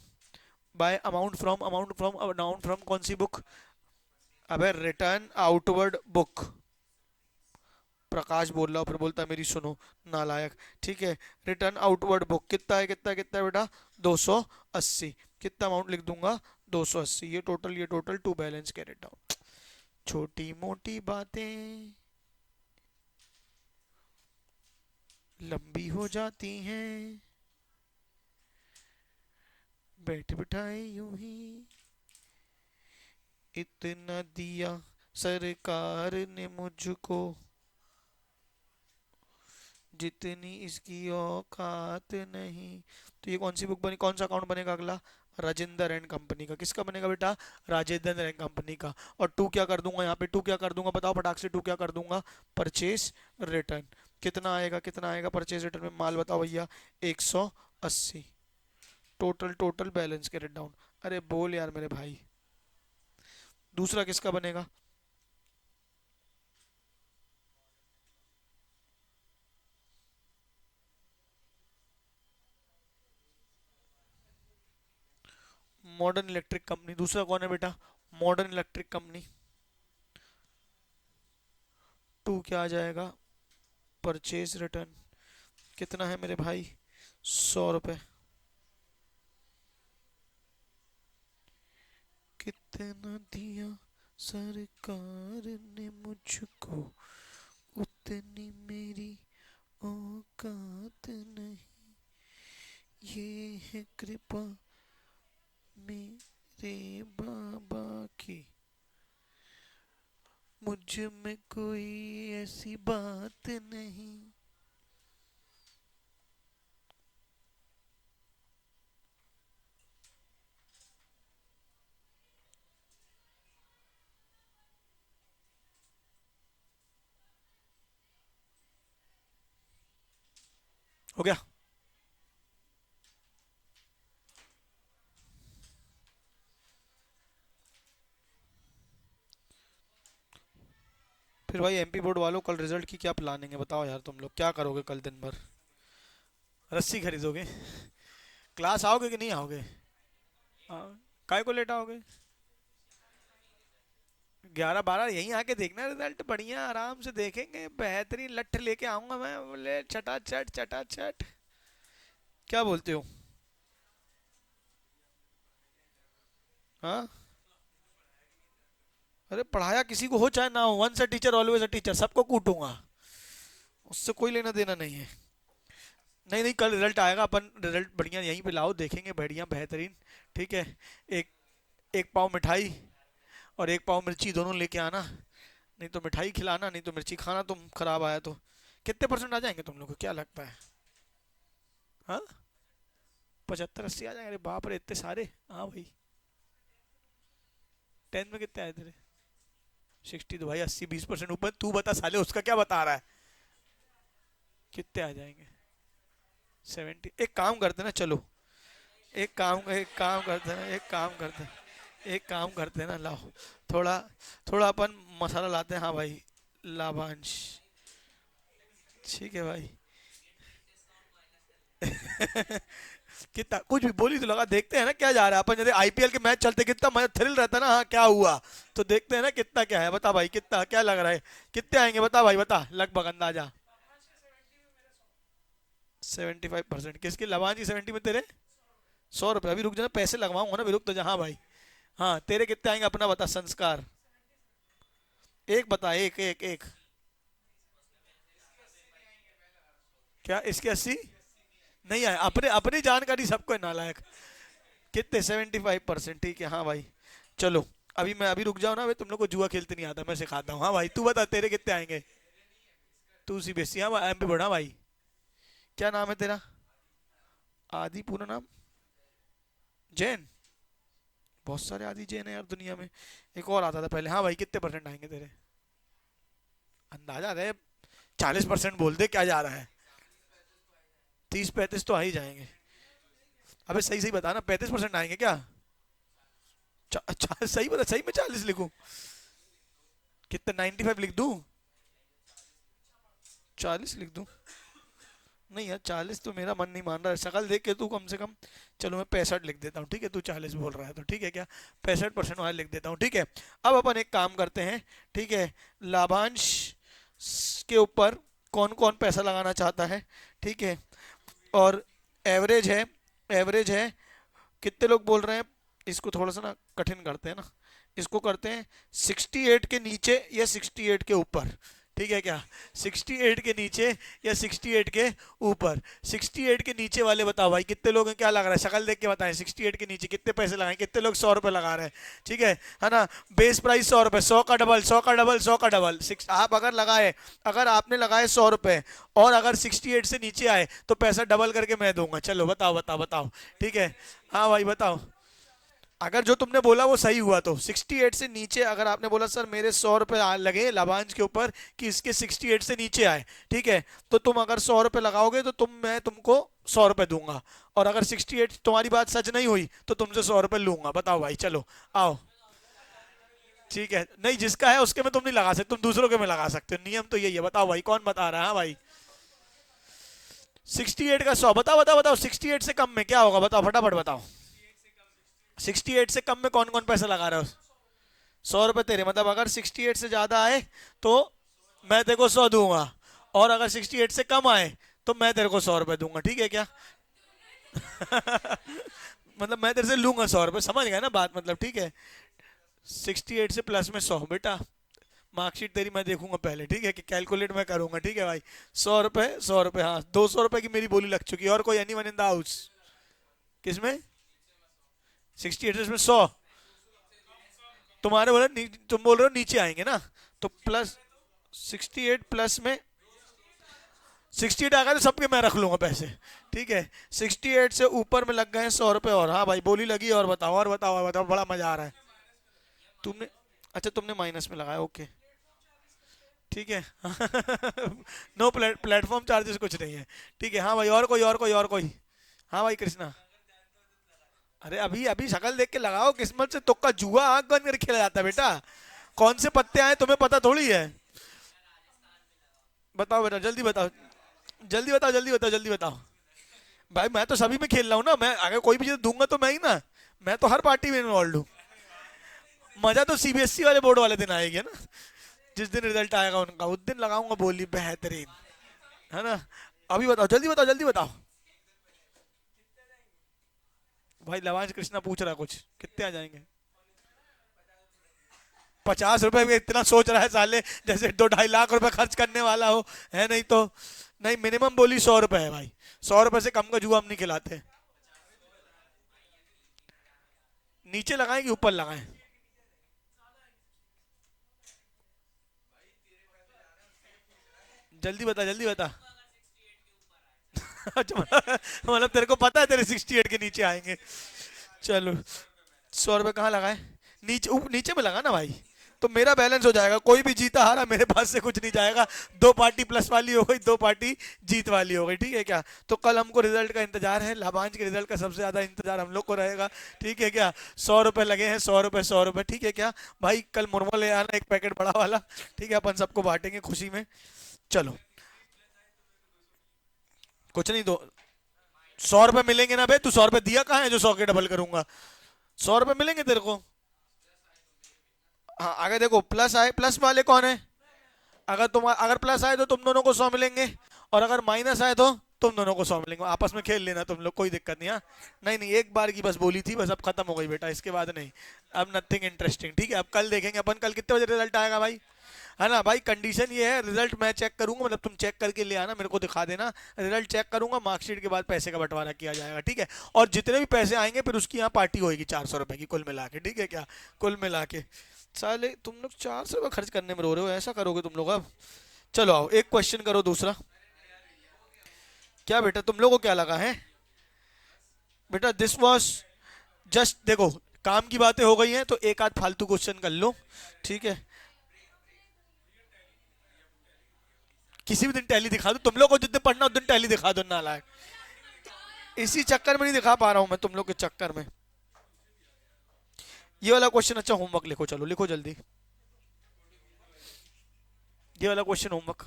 Bye amount from कौन सी बुक? अबे रिटर्न आउटवर्ड बुक। प्रकाश बोल रहा हूँ, फिर बोलता है मेरी सुनो, नालायक। ठीक है, रिटर्न आउटवर्ड बुक कितना है, कितना कितना है बेटा? 280। कितना अमाउंट लिख दूंगा? 280। ये total two balance carried down. छोटी मोटी बातें लंबी हो जाती हैं, बैठ बिठाए यूं ही। इतना दिया सरकार ने मुझको, जितनी इसकी औकात नहीं। तो ये कौन सी बुक बनी, कौन सा अकाउंट बनेगा अगला? राजेंद्र एंड कंपनी का। किसका बनेगा बेटा? राजेंद्र एंड कंपनी का। और टू क्या कर दूंगा यहाँ पे? टू क्या कर दूंगा बताओ फटाक से? टू क्या कर दूंगा? Purchase return. कितना आएगा, कितना आएगा परचेज रिटर्न में माल बताओ भैया? 180। Total total balance carried down. अरे बोल यार मेरे भाई। दूसरा किसका बनेगा? Modern electric company. दूसरा कौन है बेटा? Modern electric company. टू क्या आ जाएगा? Purchase return. कितना है मेरे भाई? 100 रुपये। कितना दिया सरकार ने मुझको, उतनी मेरी औकात नहीं, ये है कृपा मेरे बाबा की, मुझ में कोई ऐसी बात नहीं। हो गया। फिर भाई एमपी बोर्ड वालों, कल रिजल्ट की क्या प्लानिंग है बताओ यार, तुम लोग क्या करोगे कल दिन भर? रस्सी खरीदोगे? क्लास आओगे कि नहीं आओगे? हाँ। काय को लेट आओगे? 11-12 यहीं आके देखना रिजल्ट, बढ़िया आराम से देखेंगे, बेहतरीन लठ लेके आऊंगा मैं, बोले चटाचट चटाचट। क्या बोलते हो? हाँ। अरे पढ़ाया किसी को हो चाहे ना हो, once a teacher always a teacher, सबको कूटूंगा, उससे कोई लेना देना नहीं है। नहीं नहीं, कल रिजल्ट आएगा, अपन रिजल्ट बढ़िया यहीं पे लाओ, देखेंगे बढ़िया बेहतरीन। ठीक है। एक एक पाव मिठाई और एक पाव मिर्ची दोनों लेके आना, नहीं तो मिठाई खिलाना, नहीं तो मिर्ची खाना, तुम खराब आया तो। कितने परसेंट आ जाएंगे तुम लोग को, क्या लगता है? हाँ। 75-80 आ जाएंगे? अरे बाप रे, इतने सारे! हाँ भाई। 10 में कितने आए तेरे? 60 तो भाई 80-20% ऊपर, तू बता साले, उसका क्या बता रहा है? कितने आ जाएंगे? 70। एक काम करते ना, चलो, एक काम करते हैं, एक काम करते हैं ना, लाओ थोड़ा, थोड़ा अपन मसाला लाते हैं। हाँ भाई, लाभांश। ठीक है भाई। कितना कुछ भी बोली तो लगा, देखते हैं ना क्या जा रहा है। अपन जैसे आईपीएल के मैच चलते कितना मजा थ्रिल रहता है ना, हाँ क्या हुआ, तो देखते हैं ना कितना क्या है, बता भाई कितना क्या लग रहा है, कितने आएंगे बता भाई, बता लगभग अंदाजा। 75%? किसकी, लवान की 70 में तेरे? 100 रुपये? अभी रुक जाना, पैसे लगवाऊंगा ना, अभी रुक तो जा। हाँ भाई। हाँ तेरे कितने आएंगे अपना बता, संस्कार। एक बता, एक एक एक। क्या इसके 80 नहीं आए? अपने अपनी जानकारी सबको है नालायक। कितने? 75%? ठीक है हाँ भाई। चलो, अभी मैं अभी रुक जाओ ना, अभी तुम लोग को जुआ खेलते नहीं आता, मैं सिखाता हूँ। हाँ भाई तू बता तेरे कितने आएंगे? तू सीबीएसई? हाँ एमपी बोर्ड। हाँ भाई। क्या नाम है तेरा? आदि, पूरा नाम? जैन? बहुत सारे आदि जैन है यार दुनिया में। एक और आता था पहले। हाँ भाई कितने परसेंट आएंगे तेरे? अंदाजा रहे, 40% बोल दे, क्या जा रहा है? 30-35 तो आ ही जाएंगे। अबे सही सही बता ना, 35% आएंगे क्या? अच्छा सही बता, सही में 40 लिखूं? कितना, 95 लिख दूं? 40 लिख दूं? नहीं यार, 40 तो मेरा मन नहीं मान रहा है, शक्ल देख के तू कम से कम। चलो मैं 65 लिख देता हूँ, ठीक है? तू 40 बोल रहा है तो ठीक है क्या? 65% वाले लिख देता हूँ, ठीक है? अब अपन एक काम करते हैं, ठीक है? लाभांश के ऊपर कौन कौन पैसा लगाना चाहता है, ठीक है? और एवरेज है, एवरेज है, कितने लोग बोल रहे हैं? इसको थोड़ा सा ना कठिन करते हैं ना, इसको करते हैं 68 के नीचे या 68 के ऊपर, ठीक है क्या? 68 के नीचे या 68 के ऊपर। 68 के नीचे वाले बताओ भाई कितने लोग हैं, क्या लग रहा है, शक्ल देख के बताएं। 68 के नीचे कितने पैसे लगाएं, कितने लोग 100 रुपये लगा रहे हैं? ठीक है ना? बेस प्राइस 100 रुपये, 100 का डबल, 100 का डबल, 100 का डबल। आप अगर लगाए, अगर आपने लगाए 100 रुपये, और अगर 68 से नीचे आए तो पैसा डबल करके मैं दूंगा। चलो बताओ बताओ बताओ। ठीक है। हाँ भाई बताओ। अगर जो तुमने बोला वो सही हुआ तो 68 से नीचे, अगर आपने बोला सर मेरे 100 रुपये लगे लाभांश के ऊपर कि इसके 68 से नीचे आए, ठीक है, तो तुम अगर 100 रुपये लगाओगे तो मैं तुमको 100 रुपये दूंगा। और अगर 68 तुम्हारी बात सच नहीं हुई तो तुमसे 100 रुपये लूंगा। बताओ भाई, चलो आओ। ठीक है, नहीं जिसका है उसके में तुम नहीं लगा सकते, तुम दूसरों के में लगा सकते हो, नियम तो यही है। बताओ भाई कौन बता रहा है? हाँ भाई। 68 का 100, बताओ बताओ बताओ। 68 से कम में क्या होगा बताओ, फटाफट बताओ। 68 से कम में कौन कौन पैसा लगा रहा है? 100 रुपये तेरे, मतलब अगर 68 से ज्यादा आए तो मैं तेरे को 100 दूंगा, और अगर 68 से कम आए तो मैं तेरे को 100 रुपये दूंगा, ठीक है क्या? मतलब मैं तेरे से लूंगा 100 रुपये, समझ गया ना बात, मतलब ठीक है? 68 से प्लस में 100 बेटा, मार्कशीट तेरी मैं देखूंगा पहले, ठीक है, कि कैलकुलेट मैं करूंगा, ठीक है भाई। 100 रुपए, 100 रुपए, हाँ 200 रुपए की मेरी बोली लग चुकी है। और कोई एनीवन इन द हाउस? किसमें? 68 में 100? तुम्हारे बोला तुम बोल रहे हो नीचे आएंगे ना, तो प्लस 68 प्लस में 68 आ गया तो सबके मैं रख लूंगा पैसे, ठीक है। 68 से ऊपर में लग गए हैं 100 रुपए और। हाँ भाई बोली लगी, और बताओ और बताओ और बताओ, बड़ा मजा आ रहा है। तुमने, अच्छा तुमने माइनस में लगाया, ओके ठीक है। नो प्लेटफॉर्म चार्जेस कुछ नहीं है, ठीक है। हाँ भाई और कोई और कोई और कोई? हाँ भाई कृष्णा। अरे अभी अभी शक्ल देख के लगाओ, किस्मत से तुक्का जुआ आंख बंद करके खेला जाता है बेटा। कौन से पत्ते आए तुम्हें पता थोड़ी है। बताओ बेटा जल्दी बताओ, जल्दी बताओ जल्दी बताओ जल्दी बताओ। भाई मैं तो सभी में खेल रहा हूँ ना, मैं अगर कोई भी चीज दूंगा तो मैं ही ना, मैं तो हर पार्टी में इन्वॉल्व हूँ। मजा तो सीबीएसई वाले बोर्ड वाले दिन आएगी ना, जिस दिन रिजल्ट आएगा उनका, उस दिन लगाऊंगा बोली बेहतरीन, है ना। अभी बताओ जल्दी बताओ जल्दी बताओ। भाई लवांश कृष्णा पूछ रहा है कुछ, कितने आ जाएंगे? 50 रुपए में इतना सोच रहा है साले, जैसे 2-2.5 लाख रुपए खर्च करने वाला हो, है नहीं तो। नहीं मिनिमम बोली 100 रुपए है भाई, 100 रुपए से कम का जुआ हम नहीं खिलाते। नीचे लगाएं कि ऊपर लगाएं? जल्दी बता जल्दी बता। अच्छा मतलब तेरे को पता है तेरे 68 के नीचे आएंगे। चलो 100 रुपए कहाँ लगाए? नीचे नीचे में लगा ना भाई, तो मेरा बैलेंस हो जाएगा। कोई भी जीता हारा मेरे पास से कुछ नहीं जाएगा। दो पार्टी प्लस वाली हो गई, दो पार्टी जीत वाली हो गई, ठीक है क्या। तो कल हमको रिजल्ट का इंतजार है, लाभांश के रिजल्ट का सबसे ज्यादा इंतजार हम लोग को रहेगा, ठीक है क्या। 100 रुपए लगे हैं, 100 रुपए 100 रुपए, ठीक है क्या भाई। कल मुरमुरा ले आना एक पैकेट बड़ा वाला, ठीक है, अपन सबको बांटेंगे खुशी में। चलो कुछ नहीं, दो 100 रुपए मिलेंगे ना बे, तू 100 रुपए दिया कहाँ है जो 100 के डबल करूंगा। 100 रुपए मिलेंगे तेरे को। हाँ अगर देखो प्लस आए, प्लस वाले कौन है? अगर प्लस आए तो तुम दोनों को 100 मिलेंगे, और अगर माइनस आए तो तुम दोनों को 100 मिलेंगे। आपस में खेल लेना तुम लोग, कोई दिक्कत नहीं। हाँ नहीं नहीं, एक बार की बस बोली थी, बस अब खत्म हो गई बेटा, इसके बाद नहीं। अब नथिंग इंटरेस्टिंग, ठीक है। अब कल देखेंगे अपन, कल कितने बजे रिजल्ट आएगा भाई, है ना भाई। कंडीशन ये है, रिजल्ट मैं चेक करूंगा, मतलब तुम चेक करके ले आना, मेरे को दिखा देना। रिजल्ट चेक करूंगा, मार्कशीट के बाद पैसे का बंटवारा किया जाएगा, ठीक है। और जितने भी पैसे आएंगे फिर उसकी यहाँ पार्टी होगी 400 रुपए की कुल मिला के, ठीक है क्या। कुल मिला के साले तुम लोग 400 रुपये खर्च करने में रो रहे हो, ऐसा करोगे तुम लोग अब। चलो आओ एक क्वेश्चन करो दूसरा। क्या बेटा तुम लोगों को क्या लगा है? बेटा दिस वाज जस्ट, देखो काम की बातें हो गई हैं तो एक आध फालतू क्वेश्चन कर लो, ठीक है। किसी भी दिन टैली दिखा दो तुम लोग को, जिस दिन पढ़ना उस दिन टैली दिखा दो नालायक। इसी चक्कर में नहीं दिखा पा रहा हूं मैं तुम लोग के चक्कर में। ये वाला क्वेश्चन, अच्छा होमवर्क लिखो, चलो लिखो जल्दी। ये वाला क्वेश्चन होमवर्क।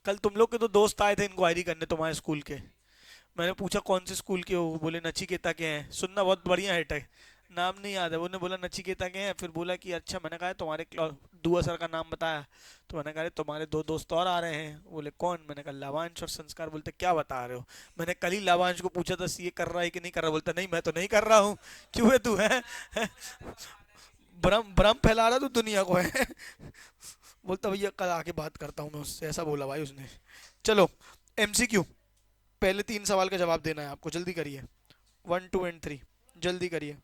कल तुम लोग के तो दोस्त आए थे इंक्वायरी करने तुम्हारे स्कूल के। मैंने पूछा कौन से स्कूल के हो, बोले नचिकेता के हैं। सुनना बहुत बढ़िया है, नाम नहीं याद है, उन्होंने बोला नचिकेता के हैं। फिर बोला कि अच्छा, मैंने कहा तुम्हारे दुआ सर का नाम बताया, तो मैंने कहा तुम्हारे दो दोस्त और आ रहे हैं। बोले कौन? मैंने कहा लावांश और संस्कार। बोलते क्या बता रहे हो? मैंने कल ही लावांश को पूछा था सीए कर रहा है कि नहीं कर रहा, बोलता नहीं मैं तो नहीं कर रहा हूँ। क्यों है तू है? भ्रम भ्रम फैला रहा तू दुनिया को है। बोलता भैया कल आके बात करता हूँ मैं उससे, ऐसा बोला भाई उसने। चलो एमसीक्यू, पहले 3 सवाल का जवाब देना है आपको, जल्दी करिए। 1 2 एंड 3, जल्दी करिए।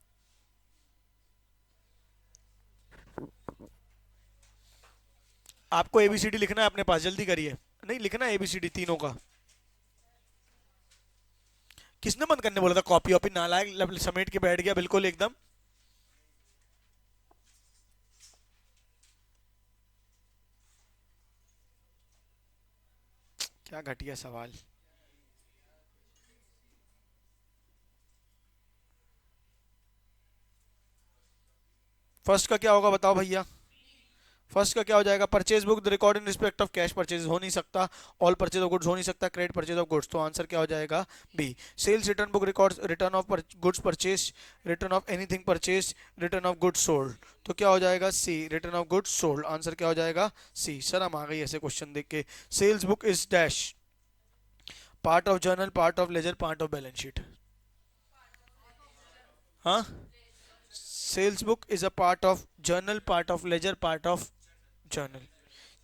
आपको एबीसीडी लिखना है अपने पास, जल्दी करिए। नहीं लिखना है एबीसीडी तीनों का। किसने बंद करने बोला था? कॉपी वॉपी नालायक समेट के बैठ गया बिल्कुल एकदम। क्या घटिया सवाल। फर्स्ट का क्या होगा बताओ भैया? फर्स्ट का क्या हो जाएगा? Purchase book the record in respect of cash purchase हो नहीं सकता, ऑल परचेज ऑफ गुड्स हो नहीं सकता, क्रेडिट परचेज ऑफ गुड्स। तो आंसर क्या हो जाएगा? B. Sales return book record return of goods purchase, return of anything purchase, return of goods sold. तो क्या हो जाएगा? C, return of goods sold. Answer क्या हो जाएगा? सी। शर्म आ गई ऐसे क्वेश्चन देख के। Sales book is dash, part of journal, part of ledger, part of balance sheet. हाँ, sales book is a part of journal, part of ledger, part of journal.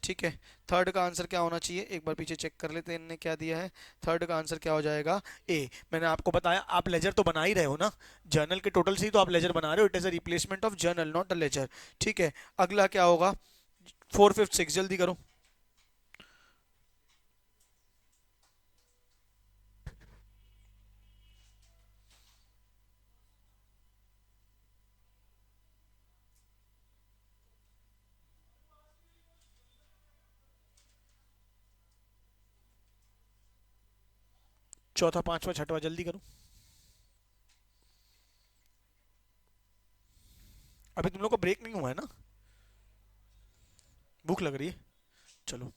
ठीक है, थर्ड का आंसर क्या होना चाहिए, एक बार पीछे चेक कर लेते हैं इनने क्या दिया है। थर्ड का आंसर क्या हो जाएगा, ए। मैंने आपको बताया आप लेजर तो बना ही रहे हो ना, जर्नल के टोटल से ही तो आप लेजर बना रहे हो, it is a replacement of journal not a ledger. ठीक है, अगला क्या होगा, 4 5 6 जल्दी करो। चौथा, पांचवा, छठवा, जल्दी करो। अभी तुम लोग को ब्रेक नहीं हुआ है ना, भूख लग रही है, चलो।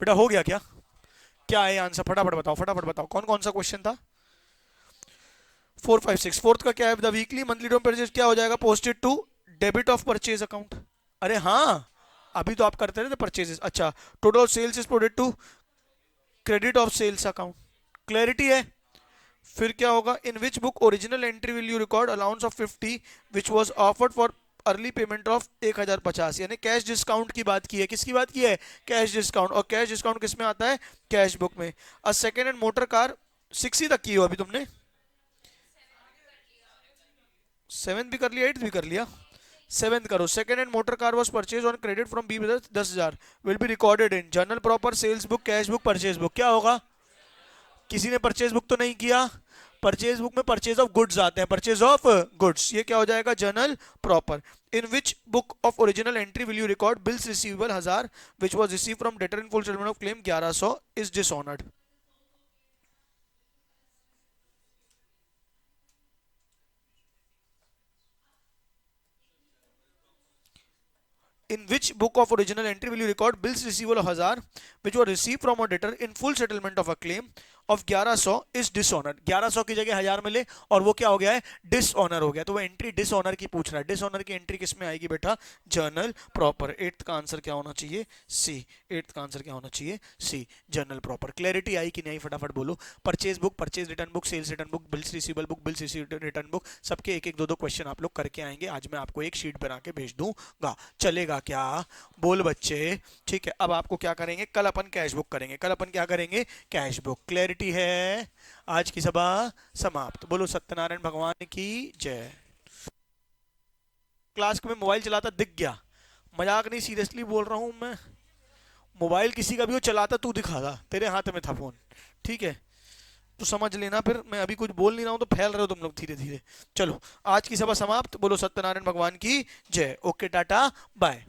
बेटा हो गया क्या, क्या है आंसर, फटाफट बताओ, फटाफट बताओ, कौन कौन सा क्वेश्चन था। 4 5 6, फोर्थ का क्या है, the weekly monthly don't purchase क्या हो जाएगा, posted to debit of purchase account. अरे हाँ, अभी तो आप करते रहे थे परचेजेस। अच्छा, total sales is posted to credit of sales account, clarity है। फिर क्या होगा, in which book original entry will you record allowance of 50 which was offered for early payment of 1050, यानी कैश डिस्काउंट की बात की है, किसकी बात की है, कैश डिस्काउंट। और कैश डिस्काउंट किस में आता है, कैश बुक में। A second hand motor car 60 तक की हो अभी तुमने, सेवेंथ भी कर लिया, एट्थ भी कर लिया, सेवेंथ करो। Second hand motor car was purchase on credit from B brothers 10,000 will be recorded in journal proper, sales book, cash book, purchase book. क्या होगा? किसी ने परचेज बुक तो नहीं किया, परचेज बुक में परचेज ऑफ गुड्स आते हैं, परचेज ऑफ गुड्स, ये क्या हो जाएगा? Journal proper. In which book of original entry will you record bills receivable 1000 which was receive from debtor in full settlement of claim 1100 is dishonoured. In which book of original entry will you record bills receivable of 1000 which were received from a debtor in full settlement of a claim of 1100 is dishonored? 1100 की जगह 1000 मिले और वो क्या हो गया है? Dishonour हो गया। तो वो एंट्री डिसऑनर की पूछ रहा है। डिसऑनर की एंट्री किस में आएगी बेटा? Journal proper. एट्थ का आंसर क्या होना चाहिए? सी। एट्थ का आंसर क्या होना चाहिए? C, journal proper. क्लैरिटी आई कि नहीं? फटाफट बोलो। Purchase book, purchase return book, sales return book, bills receivable book, bills return book, सबके एक एक दो दो क्वेश्चन आप लोग करके आएंगे। आज मैं आपको एक शीट बना के भेज दूंगा, चलेगा क्या? बोल बच्चे। ठीक है, अब आपको क्या करेंगे? कल अपन कैश बुक करेंगे। कल अपन क्या करेंगे? Cash book. क्लैरिटी है? आज की सभा समाप्त। बोलो सत्यनारायण भगवान की जय। क्लास में मोबाइल चलाता दिख गया, मजाक नहीं, सीरियसली बोल रहा हूं मैं। मोबाइल किसी का भी वो चलाता, तू दिखाता, तेरे हाथ में था फोन, ठीक है? तो समझ लेना, फिर मैं अभी कुछ बोल नहीं रहा हूं तो फैल रहे हो तुम लोग धीरे धीरे। चलो, आज की सभा समाप्त। बोलो सत्यनारायण भगवान की जय। Okay, tata, bye.